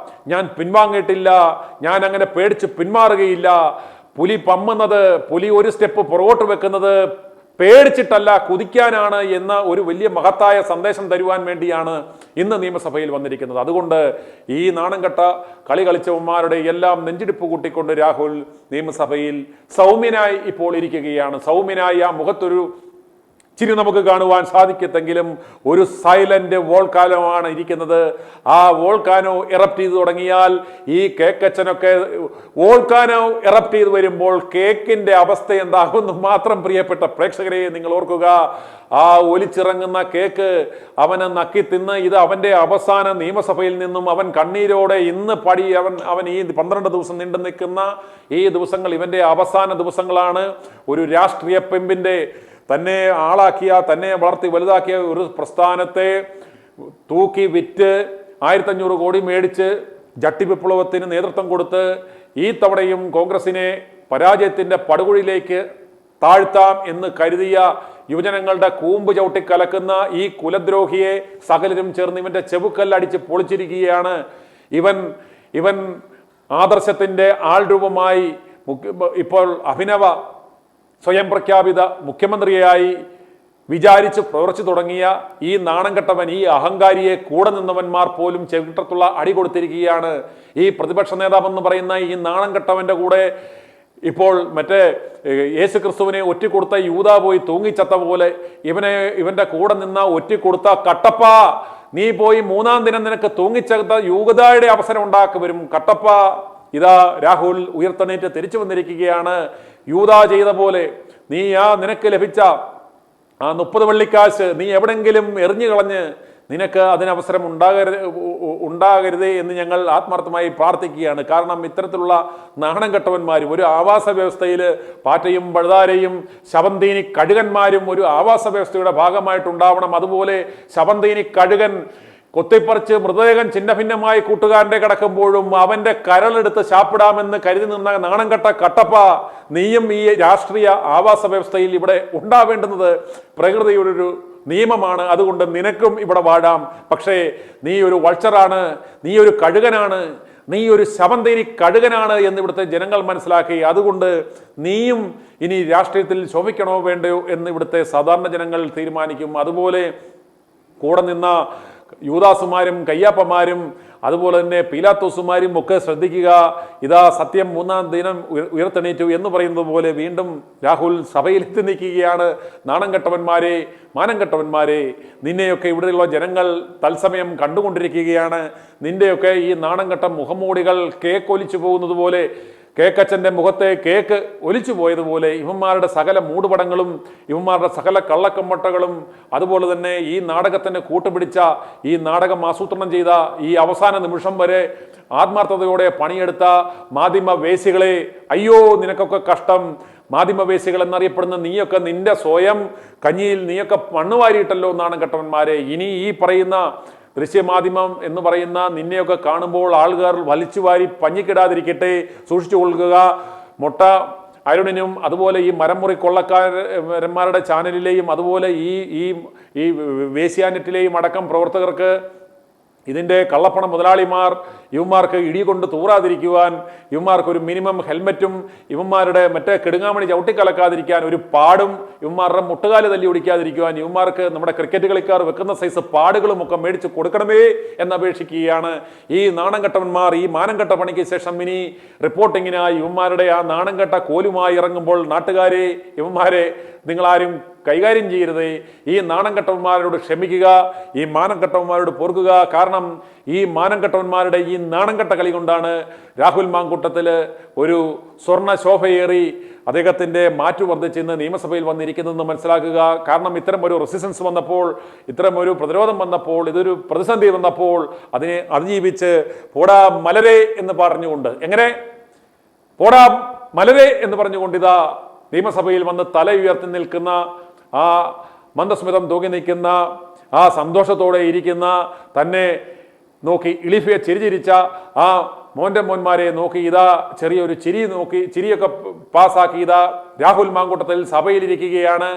ഞാൻ പിൻവാങ്ങിയിട്ടില്ല, ഞാൻ അങ്ങനെ പേടിച്ച് പിന്മാറുകയില്ല. പുലി പമ്മുന്നത്, പുലി ഒരു സ്റ്റെപ്പ് പുറകോട്ട് വെക്കുന്നത് പേടിച്ചിട്ടല്ല, കുതിക്കാനാണ് എന്ന ഒരു വലിയ മഹത്തായ സന്ദേശം തരുവാൻ വേണ്ടിയാണ് ഇന്ന് നിയമസഭയിൽ വന്നിരിക്കുന്നത്. അതുകൊണ്ട് ഈ നാണംകെട്ട കളി കളിച്ചവന്മാരുടെ എല്ലാം നെഞ്ചിടിപ്പ് കൂട്ടിക്കൊണ്ട് രാഹുൽ നിയമസഭയിൽ സൗമ്യനായി ഇപ്പോൾ ഇരിക്കുകയാണ്. സൗമ്യനായി ആ മുഖത്തൊരു ചിരി നമുക്ക് കാണുവാൻ സാധിക്കത്തെങ്കിലും ഒരു സൈലന്റ് വോൾക്കാനോമാണ് ഇരിക്കുന്നത്. ആ വോൾക്കാനോ എറപ്റ്റ് ചെയ്ത് തുടങ്ങിയാൽ ഈ കേക്കച്ചനൊക്കെ വോൾക്കാനോ എറപ്റ്റ് ചെയ്ത് വരുമ്പോൾ കേക്കിന്റെ അവസ്ഥ എന്താകുമെന്ന് മാത്രം പ്രിയപ്പെട്ട പ്രേക്ഷകരെ നിങ്ങൾ ഓർക്കുക. ആ ഒലിച്ചിറങ്ങുന്ന കേക്ക് അവന് നക്കി തിന്ന് ഇത് അവന്റെ അവസാന നിയമസഭയിൽ നിന്നും അവൻ കണ്ണീരോടെ ഇന്ന് അവൻ ഈ 12 ദിവസം നീണ്ടു നിൽക്കുന്ന ഈ ദിവസങ്ങൾ ഇവന്റെ അവസാന ദിവസങ്ങളാണ്. ഒരു രാഷ്ട്രീയ പെമ്പിന്റെ തന്നെ ആളാക്കിയ, തന്നെ വളർത്തി വലുതാക്കിയ ഒരു പ്രസ്ഥാനത്തെ തൂക്കി വിറ്റ് 1500 കോടി മേടിച്ച് ജട്ടി വിപ്ലവത്തിന് നേതൃത്വം കൊടുത്ത് ഈ തവണയും കോൺഗ്രസിനെ പരാജയത്തിന്റെ പടുകുഴിയിലേക്ക് താഴ്ത്താം എന്ന് കരുതിയ യുവജനങ്ങളുടെ കൂമ്പ് ചവിട്ടി കലക്കുന്ന ഈ കുലദ്രോഹിയെ സകലരും ചേർന്ന് ഇവന്റെ ചെവുക്കല്ലടിച്ച് പൊളിച്ചിരിക്കുകയാണ്. ഇവൻ ആദർശത്തിന്റെ ആൾരൂപമായി ഇപ്പോൾ അഭിനവ സ്വയം പ്രഖ്യാപിത മുഖ്യമന്ത്രിയായി വിചാരിച്ച് പ്രവർത്തിച്ചു തുടങ്ങിയ ഈ നാണംകെട്ടവൻ, ഈ അഹങ്കാരിയെ കൂടെ നിന്നവന്മാർ പോലും ചെവിട്ടത്തുള്ള അടി കൊടുത്തിരിക്കുകയാണ്. ഈ പ്രതിപക്ഷ നേതാവെന്ന് പറയുന്ന ഈ നാണംകെട്ടവന്റെ കൂടെ ഇപ്പോൾ മറ്റേ യേശു ക്രിസ്തുവിനെ ഒറ്റിക്കൊടുത്ത യൂദാ പോയി തൂങ്ങിച്ചത്ത പോലെ ഇവന്റെ കൂടെ നിന്ന ഒറ്റിക്കൊടുത്ത കട്ടപ്പ, നീ പോയി 3-ാം ദിനം നിനക്ക് തൂങ്ങിച്ചത്ത യൂദായുടെ അവസരം ഉണ്ടാക്കി വരും കട്ടപ്പ. ഇതാ രാഹുൽ ഉയർത്തെണീറ്റ് തിരിച്ചു വന്നിരിക്കുകയാണ്. യൂദാ ചെയ്ത പോലെ നീ നിനക്ക് ലഭിച്ച 30 വെള്ളിക്കാശ് നീ എവിടെങ്കിലും എറിഞ്ഞു കളഞ്ഞ് നിനക്ക് അതിനവസരം ഉണ്ടാകരുതേ എന്ന് ഞങ്ങൾ ആത്മാർത്ഥമായി പ്രാർത്ഥിക്കുകയാണ്. കാരണം ഇത്തരത്തിലുള്ള നാണം കെട്ടവന്മാരും ഒരു ആവാസ വ്യവസ്ഥയിൽ പാറ്റയും പഴുതാരയും ശവന്തീനി കഴുകന്മാരും ഒരു ആവാസ വ്യവസ്ഥയുടെ ഭാഗമായിട്ടുണ്ടാവണം. അതുപോലെ ശവന്തീനി കഴുകൻ കൊത്തിപ്പറിച്ച് മൃതദേഹം ഛിന്നഭിന്നമായി കൂട്ടുകാരൻ്റെ കിടക്കുമ്പോഴും അവന്റെ കരളെടുത്ത് ശാപ്പിടാമെന്ന് കരുതി നിന്ന നാണം കെട്ട കട്ടപ്പ, നീയും ഈ രാഷ്ട്രീയ ആവാസ വ്യവസ്ഥയിൽ ഇവിടെ ഉണ്ടാവേണ്ടുന്നത് പ്രകൃതിയുടെ ഒരു നിയമമാണ്. അതുകൊണ്ട് നിനക്കും ഇവിടെ വാഴാം. പക്ഷേ നീ ഒരു വൾച്ചറാണ്, നീ ഒരു കഴുകനാണ്, നീ ഒരു ശവന്തേനി കഴുകനാണ് എന്ന് ഇവിടുത്തെ ജനങ്ങൾ മനസ്സിലാക്കി. അതുകൊണ്ട് നീയും ഇനി രാഷ്ട്രീയത്തിൽ ശോഭിക്കണോ വേണ്ടയോ എന്ന് ഇവിടുത്തെ സാധാരണ ജനങ്ങൾ തീരുമാനിക്കും. അതുപോലെ കൂടെ നിന്ന യൂദാസുമാരും കയ്യാപ്പമാരും അതുപോലെ തന്നെ പീലാത്തോസുമാരും ഒക്കെ ശ്രദ്ധിക്കുക. ഇതാ സത്യം 3-ാം ദിനം ഉയർത്തെണീറ്റു എന്ന് പറയുന്നത് പോലെ വീണ്ടും രാഹുൽ സഭയിലെത്തി നിൽക്കുകയാണ്. നാണം കെട്ടവന്മാരെ, മാനം കെട്ടവന്മാരെ, നിന്നെയൊക്കെ ഇവിടെയുള്ള ജനങ്ങൾ തത്സമയം കണ്ടുകൊണ്ടിരിക്കുകയാണ്. നിന്റെയൊക്കെ ഈ നാണം കെട്ട മുഖംമൂടികൾ കേക്കൊലിച്ചു പോകുന്നത് പോലെ, കേക്കച്ചൻ്റെ മുഖത്തെ കേക്ക് ഒലിച്ചു പോയതുപോലെ ഇവന്മാരുടെ സകല മൂടുപടങ്ങളും ഇവന്മാരുടെ സകല കള്ളക്കമ്മട്ടകളും അതുപോലെ തന്നെ ഈ നാടകത്തിന് കൂട്ടുപിടിച്ച, ഈ നാടകം ആസൂത്രണം ചെയ്ത, ഈ അവസാന നിമിഷം വരെ ആത്മാർത്ഥതയോടെ പണിയെടുത്ത മാധ്യമവേശികളെ, അയ്യോ നിനക്കൊക്കെ കഷ്ടം. മാധ്യമവേശികൾ എന്നറിയപ്പെടുന്ന നീയൊക്കെ നിന്റെ സ്വയം കഞ്ഞിയിൽ നീയൊക്കെ മണ്ണുവാരിയിട്ടല്ലോ നാണം കെട്ടവന്മാരെ. ഇനി ഈ പറയുന്ന ദൃശ്യമാധ്യമം എന്ന് പറയുന്ന നിന്നെയൊക്കെ കാണുമ്പോൾ ആളുകാർ വലിച്ചുവാരി പഞ്ഞിക്കിടാതിരിക്കട്ടെ, സൂക്ഷിച്ചു കൊള്ളുക. മൊട്ട അരുണിനും അതുപോലെ ഈ മരമുറി കൊള്ളക്കാരന്മാരുടെ ചാനലിലെയും അതുപോലെ ഈ വേശ്യാനെറ്റിലെയും അടക്കം പ്രവർത്തകർക്ക് ഇതിൻ്റെ കള്ളപ്പണം മുതലാളിമാർ ഇവന്മാർക്ക് ഇടികൊണ്ട് തൂറാതിരിക്കുവാൻ, ഇവന്മാർക്ക് ഒരു മിനിമം ഹെൽമറ്റും ഇവന്മാരുടെ മറ്റേ കെടുങ്ങാമണി ചവിട്ടിക്കലക്കാതിരിക്കാൻ ഒരു പാടും, ഇവന്മാരുടെ മുട്ടുകാല് തല്ലി ഒടിക്കാതിരിക്കുവാൻ ഇവന്മാർക്ക് നമ്മുടെ ക്രിക്കറ്റ് കളിക്കാർ വെക്കുന്ന സൈസ് പാടുകളും ഒക്കെ മേടിച്ച് കൊടുക്കണമേ എന്നപേക്ഷിക്കുകയാണ്. ഈ നാണം കെട്ടവന്മാർ ഈ മാനം കെട്ട പണിക്ക് ശേഷം ഇനി റിപ്പോർട്ടിങ്ങിനായി ഇവന്മാരുടെ ആ നാണം കെട്ട കോലുമായി ഇറങ്ങുമ്പോൾ നാട്ടുകാരെ, ഇവന്മാരെ നിങ്ങളാരും കൈകാര്യം ചെയ്യരുത്. ഈ നാണം കെട്ടവന്മാരോട് ക്ഷമിക്കുക, ഈ മാനം കെട്ടവന്മാരോട് പൊറുക്കുക. കാരണം ഈ മാനം കെട്ടവന്മാരുടെ ഈ നാണം കെട്ട കളി കൊണ്ടാണ് രാഹുൽ മാങ്കൂട്ടത്തിൽ ഒരു സ്വർണ്ണ ശോഭയേറി അദ്ദേഹത്തിൻ്റെ മാറ്റു വർദ്ധിച്ച് ഇന്ന് നിയമസഭയിൽ വന്നിരിക്കുന്നതെന്ന് മനസ്സിലാക്കുക. കാരണം ഇത്തരം ഒരു റെസിസ്റ്റൻസ് വന്നപ്പോൾ, ഇത്തരം ഒരു പ്രതിരോധം വന്നപ്പോൾ, ഇതൊരു പ്രതിസന്ധി വന്നപ്പോൾ അതിനെ അതിജീവിച്ച് പോടാ മലരെ എന്ന് പറഞ്ഞുകൊണ്ട്, എങ്ങനെ പോടാ മലരെ എന്ന് പറഞ്ഞുകൊണ്ട് ഇതാ നിയമസഭയിൽ വന്ന് തല ഉയർത്തി നിൽക്കുന്ന, ആ മന്ദസ്മിതം തൂങ്ങി നിൽക്കുന്ന, ആ സന്തോഷത്തോടെ ഇരിക്കുന്ന, തന്നെ നോക്കി ഇളിഫിയെ ചിരിച്ചിരിച്ച ആ മോന്മാരെ നോക്കി ഇതാ ചെറിയൊരു ചിരിയൊക്കെ പാസ്സാക്കി ഇതാ രാഹുൽ മാങ്കൂട്ടത്തിൽ സഭയിലിരിക്കുകയാണ്.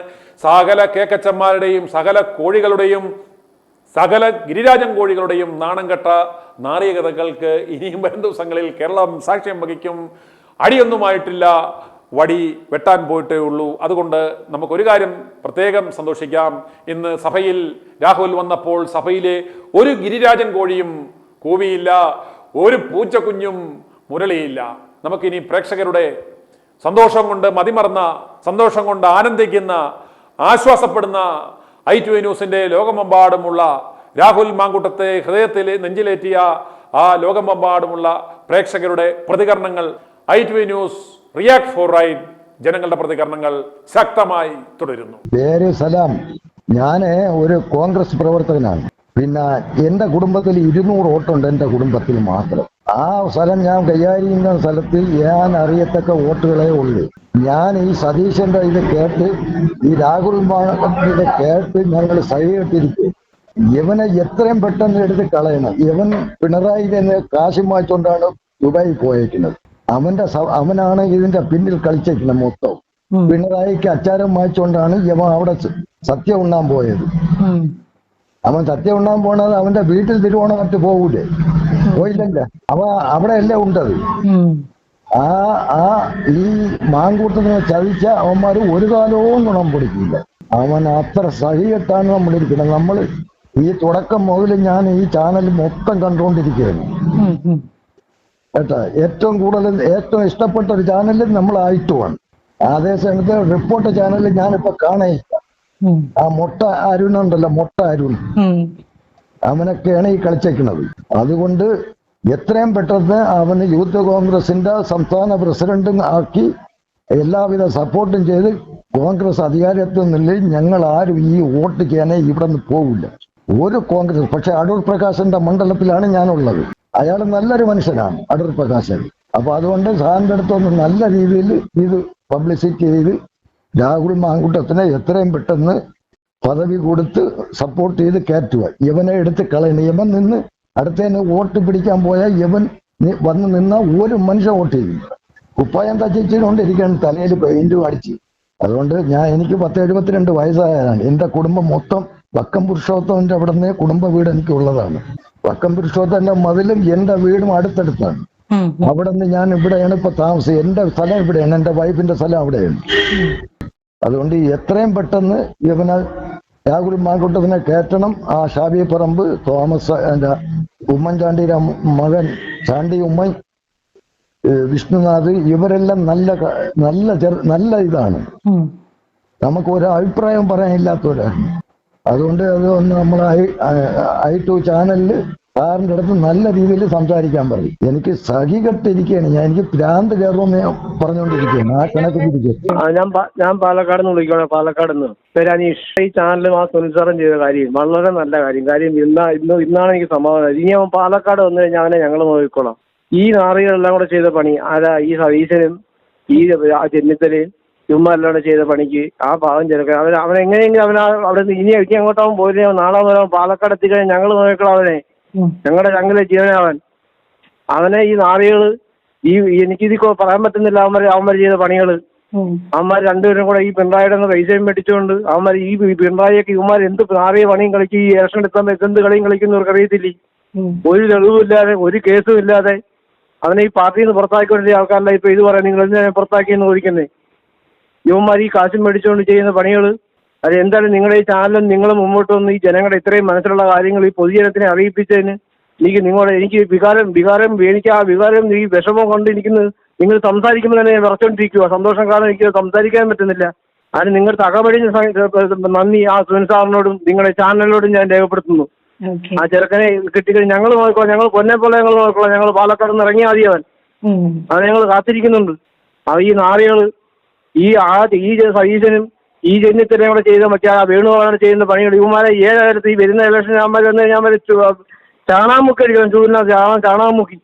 സകല കേക്കച്ചന്മാരുടെയും സകല കോഴികളുടെയും സകല ഗിരിരാജൻ കോഴികളുടെയും നാണം കെട്ട നാറികതകൾക്ക് ഇനിയും വരും ദിവസങ്ങളിൽ കേരളം സാക്ഷ്യം വഹിക്കും. അടിയൊന്നുമായിട്ടില്ല, വടി വെട്ടാൻ പോയിട്ടേ ഉള്ളൂ. അതുകൊണ്ട് നമുക്കൊരു കാര്യം പ്രത്യേകം സന്തോഷിക്കാം. ഇന്ന് സഭയിൽ രാഹുൽ വന്നപ്പോൾ സഭയിലെ ഒരു ഗിരിരാജൻ കോഴിയും കൂവിയില്ല, ഒരു പൂച്ചക്കുഞ്ഞും മുരളിയില്ല. നമുക്കിനി പ്രേക്ഷകരുടെ സന്തോഷം കൊണ്ട് മതിമറന്ന, സന്തോഷം കൊണ്ട് ആനന്ദിക്കുന്ന, ആശ്വാസപ്പെടുന്ന i2 ന്യൂസിന്റെ ലോകമെമ്പാടുമുള്ള രാഹുൽ മാങ്കൂട്ടത്തെ ഹൃദയത്തിൽ നെഞ്ചിലേറ്റിയ ആ ലോകമെമ്പാടുമുള്ള പ്രേക്ഷകരുടെ പ്രതികരണങ്ങൾ i2 news react four right ജനങ്ങളുടെ പ്രതികരണങ്ങൾ ശക്തമായി തുടരുന്നു. പേര് സലാം. ഞാൻ ഒരു കോൺഗ്രസ് പ്രവർത്തകനാണ്. പിന്നെ എന്റെ കുടുംബത്തിൽ 200 വോട്ടുണ്ട്, എന്റെ കുടുംബത്തിൽ മാത്രം. ആ സ്ഥലം ഞാൻ കൈകാര്യം ചെയ്യുന്ന സ്ഥലത്തിൽ ഞാൻ അറിയത്തക്ക വോട്ടുകളെ ഉള്ളൂ. ഞാൻ ഈ സതീശന്റെ ഇത് കേട്ട്, ഈ രാഹുൽ മാങ്കൂട്ടത്തിന്റെ കേട്ട് ഞങ്ങൾ സഹികെട്ടിരിക്കും. ഇവനെ എത്രയും പെട്ടെന്ന് എടുത്ത് കളയണം. ഇവൻ പിണറായിയിൽ നിന്ന് കാശ് വാങ്ങിച്ചുകൊണ്ടാണ് ദുബായി പോയേക്കുന്നത്. അവനാണ് ഇതിന്റെ പിന്നിൽ കളിച്ചേക്കുന്നത് മൊത്തം. പിണറായിക്ക് അച്ചാരം വാങ്ങിച്ചുകൊണ്ടാണ് ഇവൻ അവിടെ സത്യം ഉണ്ണാൻ പോയത്. അവൻ സത്യം ഉണ്ണാൻ പോണത് അവന്റെ വീട്ടിൽ തിരുവോണമറ്റ് പോകൂലേ? പോയില്ലല്ലോ. അവിടെ അല്ലേ ഉണ്ടത്. ഈ മാങ്കൂട്ടത്തിനെ ചതിച്ച അവന്മാര് ഒരു കാലവും ഗുണം പിടിക്കില്ല. അവൻ അത്ര സഹികെട്ടാണ് നമ്മളിരിക്കുന്നത്. നമ്മൾ ഈ തുടക്കം മുതൽ ഞാൻ ഈ ചാനൽ മൊത്തം കണ്ടുകൊണ്ടിരിക്കുകയാണ് കേട്ടാ. ഏറ്റവും കൂടുതൽ ഏറ്റവും ഇഷ്ടപ്പെട്ട ഒരു ചാനലിൽ നമ്മൾ i2 അതേസമയത്ത് റിപ്പോർട്ട് ചാനലിൽ ഞാനിപ്പോ കാണയില്ല. ആ മൊട്ട അരുണുണ്ടല്ലോ, മൊട്ട അരുൺ, അവനൊക്കെയാണ് ഈ കളിച്ചേക്കുന്നത്. അതുകൊണ്ട് എത്രയും പെട്ടെന്ന് അവന് യൂത്ത് കോൺഗ്രസിന്റെ സംസ്ഥാന പ്രസിഡന്റും ആക്കി എല്ലാവിധ സപ്പോർട്ടും ചെയ്ത് കോൺഗ്രസ് അധികാരത്തിൽ നിന്നില്ല. ഞങ്ങൾ ആരും ഈ വോട്ട് ചെയ്യാനേ ഇവിടെ നിന്ന് പോകില്ല ഒരു കോൺഗ്രസ്. പക്ഷെ അടൂർ പ്രകാശന്റെ മണ്ഡലത്തിലാണ് ഞാനുള്ളത്. അയാൾ നല്ലൊരു മനുഷ്യനാണ്, അടൂർ പ്രകാശൻ. അപ്പൊ അതുകൊണ്ട് സാറിന്റെ അടുത്തൊന്ന് നല്ല രീതിയിൽ ഇത് പബ്ലിസിറ്റി ചെയ്ത് രാഹുൽ മാങ്കൂട്ടത്തിനെ എത്രയും പെട്ടെന്ന് പദവി കൊടുത്ത് സപ്പോർട്ട് ചെയ്ത് കയറ്റുക. ഇവനെ എടുത്ത് കളയണം. ഇവൻ നിന്ന് അടുത്തതിന് വോട്ട് പിടിക്കാൻ പോയാൽ ഇവൻ വന്ന് നിന്ന ഒരു മനുഷ്യൻ വോട്ട് ചെയ്യും. കുപ്പായം തച്ചിച്ചുകൊണ്ടിരിക്കുകയാണ്, തലയിൽ പെയിന്റും അടിച്ച്. അതുകൊണ്ട് എനിക്ക് 72 വയസ്സായതാണ്. എൻ്റെ കുടുംബം മൊത്തം വക്കം പുരുഷോത്തമന്റെ അവിടെ നിന്ന് കുടുംബ വീട് എനിക്കുള്ളതാണ്. വക്കം പുരുഷോത്തമന്റെ മതിലും എൻ്റെ വീടും അടുത്തടുത്താണ്. അവിടെ നിന്ന് ഞാൻ ഇവിടെയാണ് ഇപ്പൊ താമസം. എൻ്റെ സ്ഥലം ഇവിടെയാണ്, എൻ്റെ വൈഫിന്റെ സ്ഥലം അവിടെയാണ്. അതുകൊണ്ട് എത്രയും പെട്ടെന്ന് ഇവനെ രാഹുൽ മാങ്കൂട്ടത്തിനെ കയറ്റണം. ആ ഷാബി പറമ്പ്, തോമസ്, എൻ്റെ ഉമ്മൻചാണ്ടിയുടെ മകൻ ചാണ്ടി ഉമ്മൻ, വിഷ്ണുനാഥ്, ഇവരെല്ലാം നല്ല ഇതാണ്. നമുക്ക് ഒരു അഭിപ്രായം പറയാനില്ലാത്തവരാണ്. അതുകൊണ്ട് അതൊന്ന് നമ്മൾ i2 ചാനലിൽ സാറിൻ്റെ അടുത്ത് നല്ല രീതിയിൽ സംസാരിക്കാൻ പറയും. എനിക്ക് സഹികെട്ടിരിക്കുകയാണ്. എനിക്ക് ഭ്രാന്ത് കയറുമെന്ന് പറഞ്ഞുകൊണ്ടിരിക്കുകയാണ്. ആ കണക്കിരിക്കും. ഞാൻ പാലക്കാട് നിന്ന് വിളിക്കുകയാണ്. പാലക്കാട് നിന്ന് പേരാനീഷ്. ഈ ചാനലും ആ സുനിസാറും ചെയ്ത കാര്യം വളരെ നല്ല കാര്യം. ഇന്നാണ് എനിക്ക് സമാധാനം. ഇനി അവൻ പാലക്കാട് വന്നു കഴിഞ്ഞാൽ അവനെ ഞങ്ങൾ നോക്കിക്കോളാം. ഈ നാറികളെല്ലാം കൂടെ ചെയ്ത പണി ആരാ? ഈ സതീശനും ഈ ചെന്നിത്തലയും ചുമ്മാ ചെയ്ത പണിക്ക് ആ പാവം ചെറുക്കൻ അവനെങ്ങനെയെങ്കിലും അവിടെ ഇനി അങ്ങോട്ടാവും പോയില്ലേ? നാളെ വരാൻ പാലക്കാട് എത്തിക്കഴിഞ്ഞാൽ ഞങ്ങൾ നോക്കണം അവനെ. ഞങ്ങളുടെ ചങ്കിലെ ജീവനവൻ. അവനെ ഈ നാറികള് എനിക്കിത് പറയാൻ പറ്റുന്നില്ല. അവന്മാർ ചെയ്ത പണികള്. അവന്മാർ രണ്ടുപേരും കൂടെ ഈ പിണറായിയുടെ പൈസയും മേടിച്ചുകൊണ്ട് അവന്മാർ ഈ പിണറായിയൊക്കെ ഇവന്മാർ എന്ത് നാറിയ പണിയും കളിക്കും. ഈ ഇലക്ഷൻ എടുത്താൽ എന്ത് കളിയും കളിക്കുന്നവർക്ക് അറിയത്തില്ലേ? ഒരു തെളിവുമില്ലാതെ, ഒരു കേസും ഇല്ലാതെ അവനെ ഈ പാർട്ടിയിൽ നിന്ന് പുറത്താക്കിക്കൊണ്ടിരിക്കുന്ന ആൾക്കാരല്ല ഇപ്പൊ ഇത് പറയാം നിങ്ങൾ എന്തിനാ പുറത്താക്കിയെന്ന് ചോദിക്കുന്നത്. യുവന്മാർ ഈ കാശും മേടിച്ചുകൊണ്ട് ചെയ്യുന്ന പണികൾ അത് എന്തായാലും നിങ്ങളുടെ ഈ ചാനലും നിങ്ങൾ മുമ്പോട്ട് വന്ന് ഈ ജനങ്ങളുടെ ഇത്രയും മനസ്സിലുള്ള കാര്യങ്ങൾ ഈ പൊതുജനത്തിനെ അറിയിപ്പിച്ചതിന് എനിക്ക് എനിക്ക് ആ വികാരം ഈ വിഷമം കൊണ്ട് നിങ്ങൾ സംസാരിക്കുമ്പോൾ തന്നെ ഞാൻ വിറച്ചോണ്ടിരിക്കുക. സന്തോഷം കാരണം എനിക്ക് സംസാരിക്കാൻ പറ്റുന്നില്ല. അതിന് നിങ്ങളുടെ അകമഴിഞ്ഞ നന്ദി ആ സുനിൽ സാറിനോടും നിങ്ങളുടെ ചാനലിനോടും ഞാൻ രേഖപ്പെടുത്തുന്നു. ആ ചെറുക്കനെ കിട്ടിക്കഴിഞ്ഞ് ഞങ്ങൾ നോക്കിക്കോളാം, ഞങ്ങൾ പൊന്നെ പോലെ ഞങ്ങൾ നോക്കിക്കോളാം, ഞങ്ങൾ പാലക്കാട് നിന്ന് ഇറങ്ങിയാൽ മതി അവൻ ഞങ്ങൾ കാത്തിരിക്കുന്നുണ്ട്. അത് ഈ നാറികൾ ഈ സതീശനും ഈ ചെന്നിത്തലയും കൂടെ ചെയ്ത മറ്റേ ആ വേണുഗോപാലാണ് ചെയ്യുന്ന പണികൾ ഇവന്മാരെ 7,000 ഈ വരുന്ന ഇലക്ഷൻ ആകുമ്പോൾ ഞാൻ ചാണാമുക്കി അടിക്കണം. ചൂടിന ചാണാമുക്കി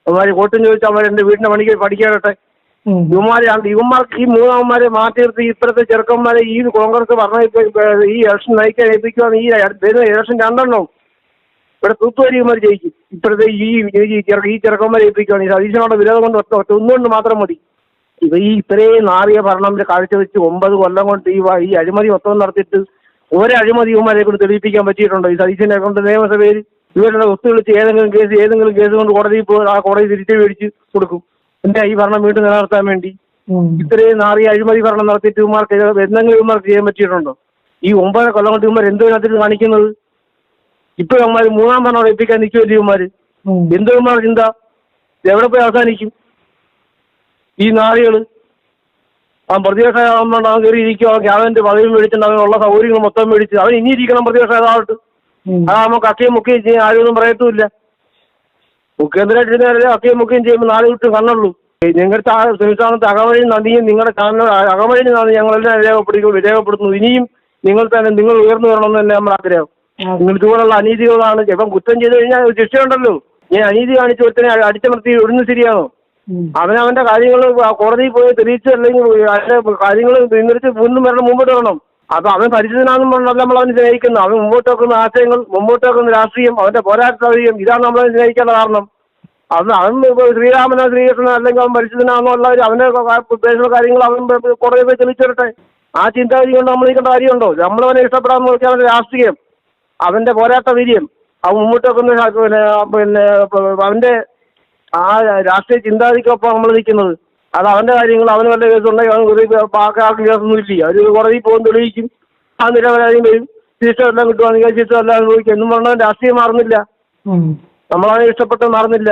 അവന്മാർ വോട്ടും ചോദിച്ചാൽ അവന്മാർ എൻ്റെ വീടിൻ്റെ പണിക്ക് പഠിക്കാറട്ടെ. ഇവന്മാർക്ക് ഈ മൂന്നാമന്മാരെ മാറ്റി നിർത്തി ഇപ്പോഴത്തെ ചെറുക്കന്മാരെ ഈ കോൺഗ്രസ് ഭരണ ഈ ഇലക്ഷൻ നയിക്കാൻ ഏൽപ്പിക്കുകയാണ്. ഈ വരുന്ന ഇലക്ഷൻ 2 ഇവിടെ തൂത്തുവരിമാർ ജയിക്കും. ഇപ്പോഴത്തെ ഈ ചെറുക്കന്മാരെ ഏൽപ്പിക്കുകയാണ്. ഈ സതീശനോട് വിരോധം കൊണ്ട് ഒന്നുകൊണ്ട് മാത്രം മതി. ഈ ഇത്രയും നാറിയ ഭരണം കാഴ്ചവെച്ച് 9 കൊല്ലം കൊണ്ട് ഈ അഴിമതി മൊത്തം നടത്തിയിട്ട് ഒരഴിമതി ഇവന്മാരെ കൊണ്ട് തെളിയിപ്പിക്കാൻ പറ്റിയിട്ടുണ്ടോ? ഈ സതീശനെ കൊണ്ട് നിയമസഭയിൽ ഇവരുടെ ഒത്തു വിളിച്ച് ഏതെങ്കിലും കേസ് കൊണ്ട് കോടതിയിൽ പോയി ആ കോടതി തിരിച്ചു മേടിച്ച് കൊടുക്കും. എന്താ ഈ ഭരണം വീണ്ടും നിലനിർത്താൻ വേണ്ടി ഇത്രയും നാറിയ അഴിമതി ഭരണം നടത്തിയിട്ട് ഇവന്മാർക്ക് എന്തെങ്കിലും ഇവന്മാർക്ക് ചെയ്യാൻ പറ്റിയിട്ടുണ്ടോ? ഈ 9 കൊല്ലം കൊണ്ട് ഇവന്മാർ എന്തിനകത്തിട്ട് കാണിക്കുന്നത്? ഇപ്പൊ ഇവന്മാർ 3ാം ഭരണം എത്തിക്കാൻ നിൽക്കുമല്ലോ ഇവന്മാര്. എന്ത് ഇവന്മാർ ചിന്ത എവിടെ പോയി അവസാനിക്കും? ഈ നാറികള് അവൻ പ്രതിപക്ഷ അവൻ കയറി ഇരിക്കും. അവൻ ക്യാബിനറ്റ് പദവി മേടിച്ചിട്ട് അവനുള്ള സൗകര്യങ്ങൾ മൊത്തം മേടിച്ച് അവൻ ഇനി ഇരിക്കണം പ്രതിപക്ഷ നേതാവായിട്ട്. അതാകുമ്പോൾ കക്കയും മുക്കുകയും ചെയ്യും, ആരും പറയത്തുമില്ല. മുഖ്യമന്ത്രിയായിട്ടിരുന്നാലേ കക്കയും മുക്കുകയും ചെയ്യുമ്പോൾ 4 വിട്ടും കണ്ണുള്ളൂ. നിങ്ങളുടെ സംസ്ഥാനത്ത് അകമഴി നദിയും നിങ്ങളുടെ ചാനൽ അകമഴി നദി ഞങ്ങളെല്ലാം രേഖപ്പെടുത്തുന്നു. ഇനിയും നിങ്ങൾ ഉയർന്നു വരണമെന്ന് തന്നെ നമ്മുടെ ആഗ്രഹം. നിങ്ങൾ ചൂടുള്ള അനീതികളാണ്. ഇപ്പം കുറ്റം ചെയ്ത് കഴിഞ്ഞാൽ ശിക്ഷയുണ്ടല്ലോ. ഞാൻ അനീതി കാണിച്ച് ഒരുത്തനെ അടിച്ചമർത്തി ഇടുന്നത് ശരിയാണോ? അവനവന്റെ കാര്യങ്ങൾ കോടതിയിൽ പോയി തെളിയിച്ച് അല്ലെങ്കിൽ അതിന്റെ കാര്യങ്ങൾ നിന്നിട്ട് മുന്നും വരണം, മുമ്പോട്ട് വരണം. അപ്പൊ അവൻ പരിചിതനാണെന്നും പറഞ്ഞാൽ നമ്മൾ അവനെ സ്നേഹിക്കുന്നു. അവൻ മുമ്പോട്ട് വെക്കുന്ന ആശയങ്ങൾ, മുമ്പോട്ട് വെക്കുന്ന രാഷ്ട്രീയം, അവന്റെ പോരാട്ട ധൈര്യം, ഇതാണ് നമ്മളെ സ്നേഹിക്കേണ്ട കാരണം. അവൻ ശ്രീരാമനോ ശ്രീകൃഷ്ണനോ അല്ലെങ്കിൽ അവൻ പരിചിതനാണെന്നുള്ള അവന്റെ പേഴ്സണൽ കാര്യങ്ങൾ അവൻ കോടതിയിൽ പോയി തെളിയിച്ചിരട്ടെ. ആ ചിന്താഗതി കൊണ്ട് നമ്മൾ നിൽക്കേണ്ട കാര്യമുണ്ടോ? നമ്മളവനെ ഇഷ്ടപ്പെടാമെന്ന് നോക്കിയാൽ അവന്റെ രാഷ്ട്രീയം, അവന്റെ പോരാട്ട വീര്യം, അവൻ മുമ്പോട്ട് വെക്കുന്ന പിന്നെ അവന്റെ ആ രാഷ്ട്രീയ ചിന്താഗതിക്കൊപ്പം നമ്മൾ നിൽക്കുന്നത്. അത് അവന്റെ കാര്യങ്ങൾ, അവന് വല്ല കേസുണ്ടെങ്കിൽ അവൻ ആൾക്ക് കേസൊന്നും ഇല്ല. അവർ കോടതിയിൽ പോകും, തെളിയിക്കും, ആ നിരപരാധിയും വരും, ശിക്ഷ എല്ലാം കിട്ടുവാണെങ്കിൽ ശിക്ഷ എല്ലാം അനുഭവിക്കും എന്നും പറഞ്ഞാൽ രാഷ്ട്രീയം മാറുന്നില്ല. നമ്മളവനെ ഇഷ്ടപ്പെട്ട് മാറുന്നില്ല.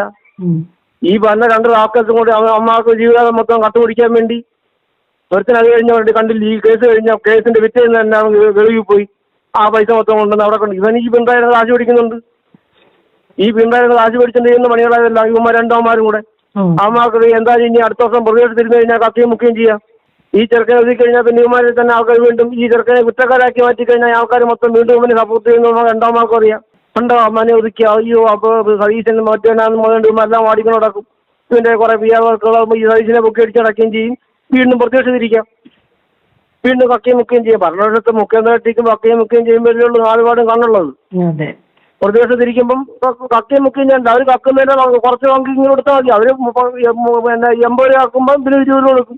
ഈ പറഞ്ഞ 2 ആൾക്കാർക്കും കൂടി അമ്മമാർക്ക് ജീവിതം മൊത്തം കട്ടുപിടിക്കാൻ വേണ്ടി ഒരുത്തിന് അത് കഴിഞ്ഞ വേണ്ടി കണ്ടില്ല. ഈ കേസ് കഴിഞ്ഞ കേസിന്റെ വിറ്റേന്ന് തന്നെ വെളിയിൽ പോയി ആ പൈസ മൊത്തം കൊണ്ടുവന്ന് അവിടെ കൊണ്ട് ഇവൻ ഈ പിണറായി കാശ് പിടിക്കുന്നുണ്ട്. ഈ പിണറായി കാശ് പിടിച്ചിട്ട് ചെയ്യുന്ന പണികളായതല്ല ഇവന്മാർ 2 അവന്മാരും കൂടെ. അവന്മാർക്ക് എന്തായാലും ഇനി അടുത്ത വർഷം പ്രതിപക്ഷത്തിരുന്ന് കഴിഞ്ഞാൽ കത്തിയും മുക്കുകയും ചെയ്യാം. ഈ ചെറുക്കനെ ഒതുക്കി കഴിഞ്ഞാൽ പിന്നെ ഇവന്മാരിൽ തന്നെ ആൾക്കാർ വീണ്ടും ഈ ചെറുക്കനെ കുറ്റക്കാരാക്കി മാറ്റി കഴിഞ്ഞാൽ ആൾക്കാർ മൊത്തം വീണ്ടും ഇവനെ സപ്പോർട്ട് ചെയ്യുന്ന 2 അവന്മാർക്കും അറിയാം. കണ്ടോ അമ്മനെ ഒതുക്കി അയ്യോ അപ്പോൾ സതീശന് മറ്റേനാന്ന് മുതൽ എല്ലാം വാടിക്കൊണ്ട് നടക്കും. ഇതിന്റെ കുറെ പി ആർ വർക്കുകൾ ഈ സതീശനെ പൊക്കി അടിച്ചടക്കുകയും ചെയ്യും. വീണ്ടും പ്രത്യക്ഷത്തിരിക്കാം, വീണ്ടും കക്കയും മുക്കുകയും ചെയ്യാം. ഭരണപക്ഷത്ത് മുഖ്യമന്ത്രിക്കും കക്കയും മുക്കുകയും ചെയ്യുമ്പോഴുള്ള 4 പാടും കണ്ണുള്ളത്. പ്രതിപക്ഷത്തിരിക്കുമ്പം കക്കയും മുക്കുകയും ചെയ്യണ്ട. അവർ കക്കുന്നതിന്റെ കുറച്ച് പങ്ക് ഇങ്ങനെ കൊടുത്താൽ മതി. അവര് പിന്നെ 80 രൂപ ആക്കുമ്പോൾ പിന്നെ 20 രൂപ കൊടുക്കും.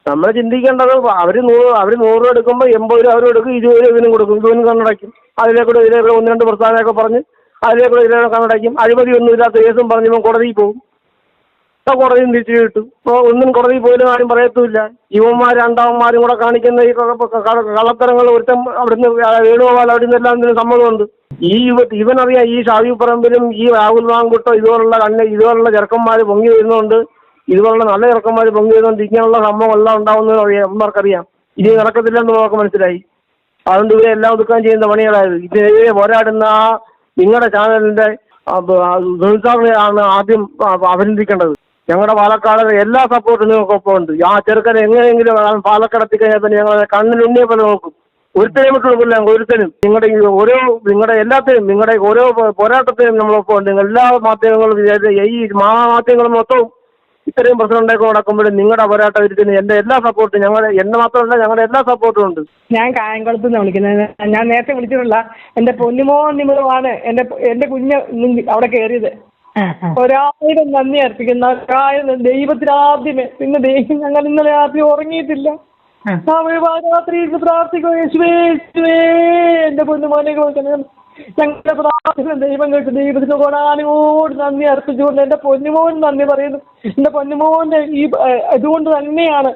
നമ്മൾ ചിന്തിക്കേണ്ടത് അവർ 100 രൂപ എടുക്കുമ്പോൾ 80 രൂപ അവരും എടുക്കും, 20 രൂപ ഇവനും കൊടുക്കും. ഇവനും കണ്ണടയ്ക്കും. അതിലേക്കൂടെ 1-2 പ്രസ്ഥാനമൊക്കെ പറഞ്ഞ് അതിലേക്കൂടെ കണ്ണടയ്ക്കും. അഴിമതി ഒന്നുമില്ലാത്ത കേസും പറഞ്ഞ് ഇവൻ കോടതിയിൽ പോകും. കോടതിയും തിരിച്ചു കിട്ടും. ഇപ്പോൾ ഒന്നും കോടതിയിൽ പോലും ആരും പറയത്തുമില്ല. ഇവന്മാർ 2 അവന്മാരും കൂടെ കാണിക്കുന്ന ഈ കള്ളത്തരങ്ങൾ ഒരുത്തം അവിടുന്ന് വേണുഗോപാൽ അവിടുന്ന് എല്ലാം സമ്മതമുണ്ട്. ഇവനറിയാം ഈ ഷാഫി പറമ്പിലും ഈ രാഹുൽ മാങ്കുട്ടോ ഇതുപോലുള്ള ചെറുക്കന്മാർ പൊങ്ങി വരുന്നതുകൊണ്ട്, ഇതുപോലുള്ള നല്ല ചെറുക്കന്മാർ പൊങ്ങി വരുന്നതുകൊണ്ട് ഇങ്ങനെയുള്ള സംഭവം എല്ലാം ഉണ്ടാവുന്നത് അമ്മമാർക്കറിയാം. ഇനി നടക്കത്തില്ലെന്ന് നമുക്ക് മനസ്സിലായി. അതുകൊണ്ട് ഇവരെ എല്ലാം ഒതുക്കാൻ ചെയ്യുന്ന പണികളായത്. ഇതിനെതിരെ പോരാടുന്ന ആ നിങ്ങളുടെ ചാനലിന്റെ ആണ് ആദ്യം അഭിനന്ദിക്കേണ്ടത്. ഞങ്ങളുടെ പാലക്കാട് എല്ലാ സപ്പോർട്ടും നിങ്ങൾക്കൊപ്പം ഉണ്ട്. ആ ചെറുക്കനെ എങ്ങനെയെങ്കിലും പാലക്കാട് എത്തിക്കഴിഞ്ഞാൽ തന്നെ ഞങ്ങൾ കണ്ണിലുണ്ണിയെ പോലെ നോക്കും. ഒരുത്തനെയും വിട്ടു കൊടുക്കില്ല. ഒരുത്തനും നിങ്ങളുടെ എല്ലാത്തിനും നിങ്ങളുടെ ഓരോ പോരാട്ടത്തിനും നമ്മളൊപ്പം ഉണ്ട്. എല്ലാ മാധ്യമങ്ങളും ഈ മാധ്യമങ്ങളും മൊത്തവും ഇത്രയും പ്രശ്നം ഉണ്ടാക്കി നടക്കുമ്പോഴും നിങ്ങളുടെ പോരാട്ട വിരുദ്ധത്തിന് എൻ്റെ എല്ലാ സപ്പോർട്ടും എന്നെ മാത്രമല്ല ഞങ്ങളുടെ എല്ലാ സപ്പോർട്ടും ഉണ്ട്. ഞാൻ കായംകുളത്ത് നിന്ന് വിളിക്കുന്നത്. ഞാൻ നേരത്തെ വിളിച്ചിട്ടുള്ള എൻ്റെ പൊന്നുമോൻ നിമിത്തമാണ് എൻ്റെ കുഞ്ഞ് അവിടെ കയറിയത്. 1000 നന്ദി അർപ്പിക്കുന്ന ദൈവത്തിനാദ്യമേ. പിന്നെ ദൈവം ഞങ്ങൾ ഇന്നലെ രാത്രി ഉറങ്ങിയിട്ടില്ല. രാത്രി പ്രാർത്ഥിക്കുക, യേശുവേ യേശുവേ എൻ്റെ പൊന്നുമോനെ ഞങ്ങളുടെ പ്രാർത്ഥന ദൈവം കേട്ടു. ദൈവത്തിന് കൊടാനോട് നന്ദി അർപ്പിച്ചുകൊണ്ട് എൻ്റെ പൊന്നുമോൻ നന്ദി പറയുന്നു. എൻ്റെ പൊന്നുമോൻ്റെ ഇതുകൊണ്ട് തന്നെയാണ്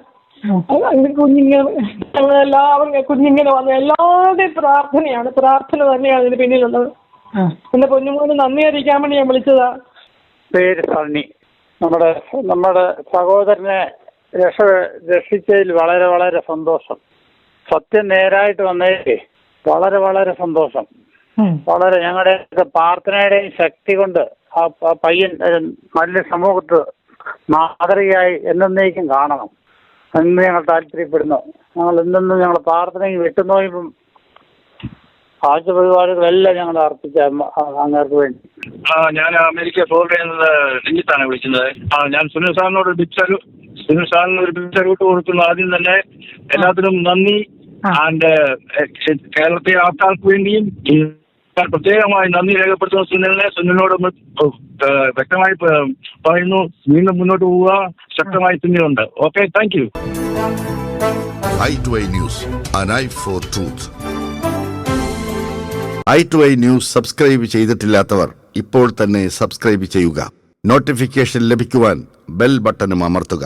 കുഞ്ഞിങ്ങനെ വന്നത്. എല്ലാവരുടെയും പ്രാർത്ഥന തന്നെയാണ് ഇതിന് പിന്നിലുള്ളത്. എൻ്റെ പൊന്നുമോന് നന്ദി അറിയിക്കാൻ വേണ്ടി ഞാൻ വിളിച്ചതാ. പേര് സണ്ണി. നമ്മുടെ സഹോദരനെ രക്ഷിച്ചതിൽ വളരെ വളരെ സന്തോഷം. സത്യം നേരായിട്ട് വന്നേ വളരെ വളരെ സന്തോഷം. വളരെ ഞങ്ങളുടെ പ്രാർത്ഥനയുടെയും ശക്തി കൊണ്ട് ആ പയ്യൻ നല്ല സമൂഹത്ത് മാതൃകയായി എന്നേക്കും കാണണം എന്ന് ഞങ്ങൾ താല്പര്യപ്പെടുന്നു. ഞങ്ങൾ എന്നെന്നും ഞങ്ങൾ പ്രാർത്ഥനയും വിട്ടുനോയും ആഴ്ച പരിപാടികളെല്ലാം ഞങ്ങൾ അർപ്പിച്ച അങ്ങേർക്ക് വേണ്ടി. ഞാൻ അമേരിക്ക ഫ്ലോറിഡയിൽ നിന്ന് രഞ്ജിത്താണ് വിളിക്കുന്നത്. ഞാൻ സുനിൽ സാറിനോട് സുനിൽ സാറിന് ഒരു ബിഗ് സല്യൂട്ട് കൊടുക്കുന്നു. ആദ്യം തന്നെ എല്ലാത്തിനും നന്ദി. ആൻഡ് കേരളത്തെ ആൾക്കാർക്ക് വേണ്ടിയും പ്രത്യേകമായി നന്ദി രേഖപ്പെടുത്തുന്ന സുനിലിനോട് വ്യക്തമായി പറയുന്നു. വീണ്ടും മുന്നോട്ട് പോവുക, ശക്തമായി പിന്നിലുണ്ട്. Okay, thank you. i2i News, an eye for truth. i2i News subscribe ചെയ്തിട്ടില്ലാത്തവർ ഇപ്പോൾ തന്നെ സബ്സ്ക്രൈബ് ചെയ്യുക. നോട്ടിഫിക്കേഷൻ ലഭിക്കുവാൻ ബെൽ ബട്ടണും അമർത്തുക.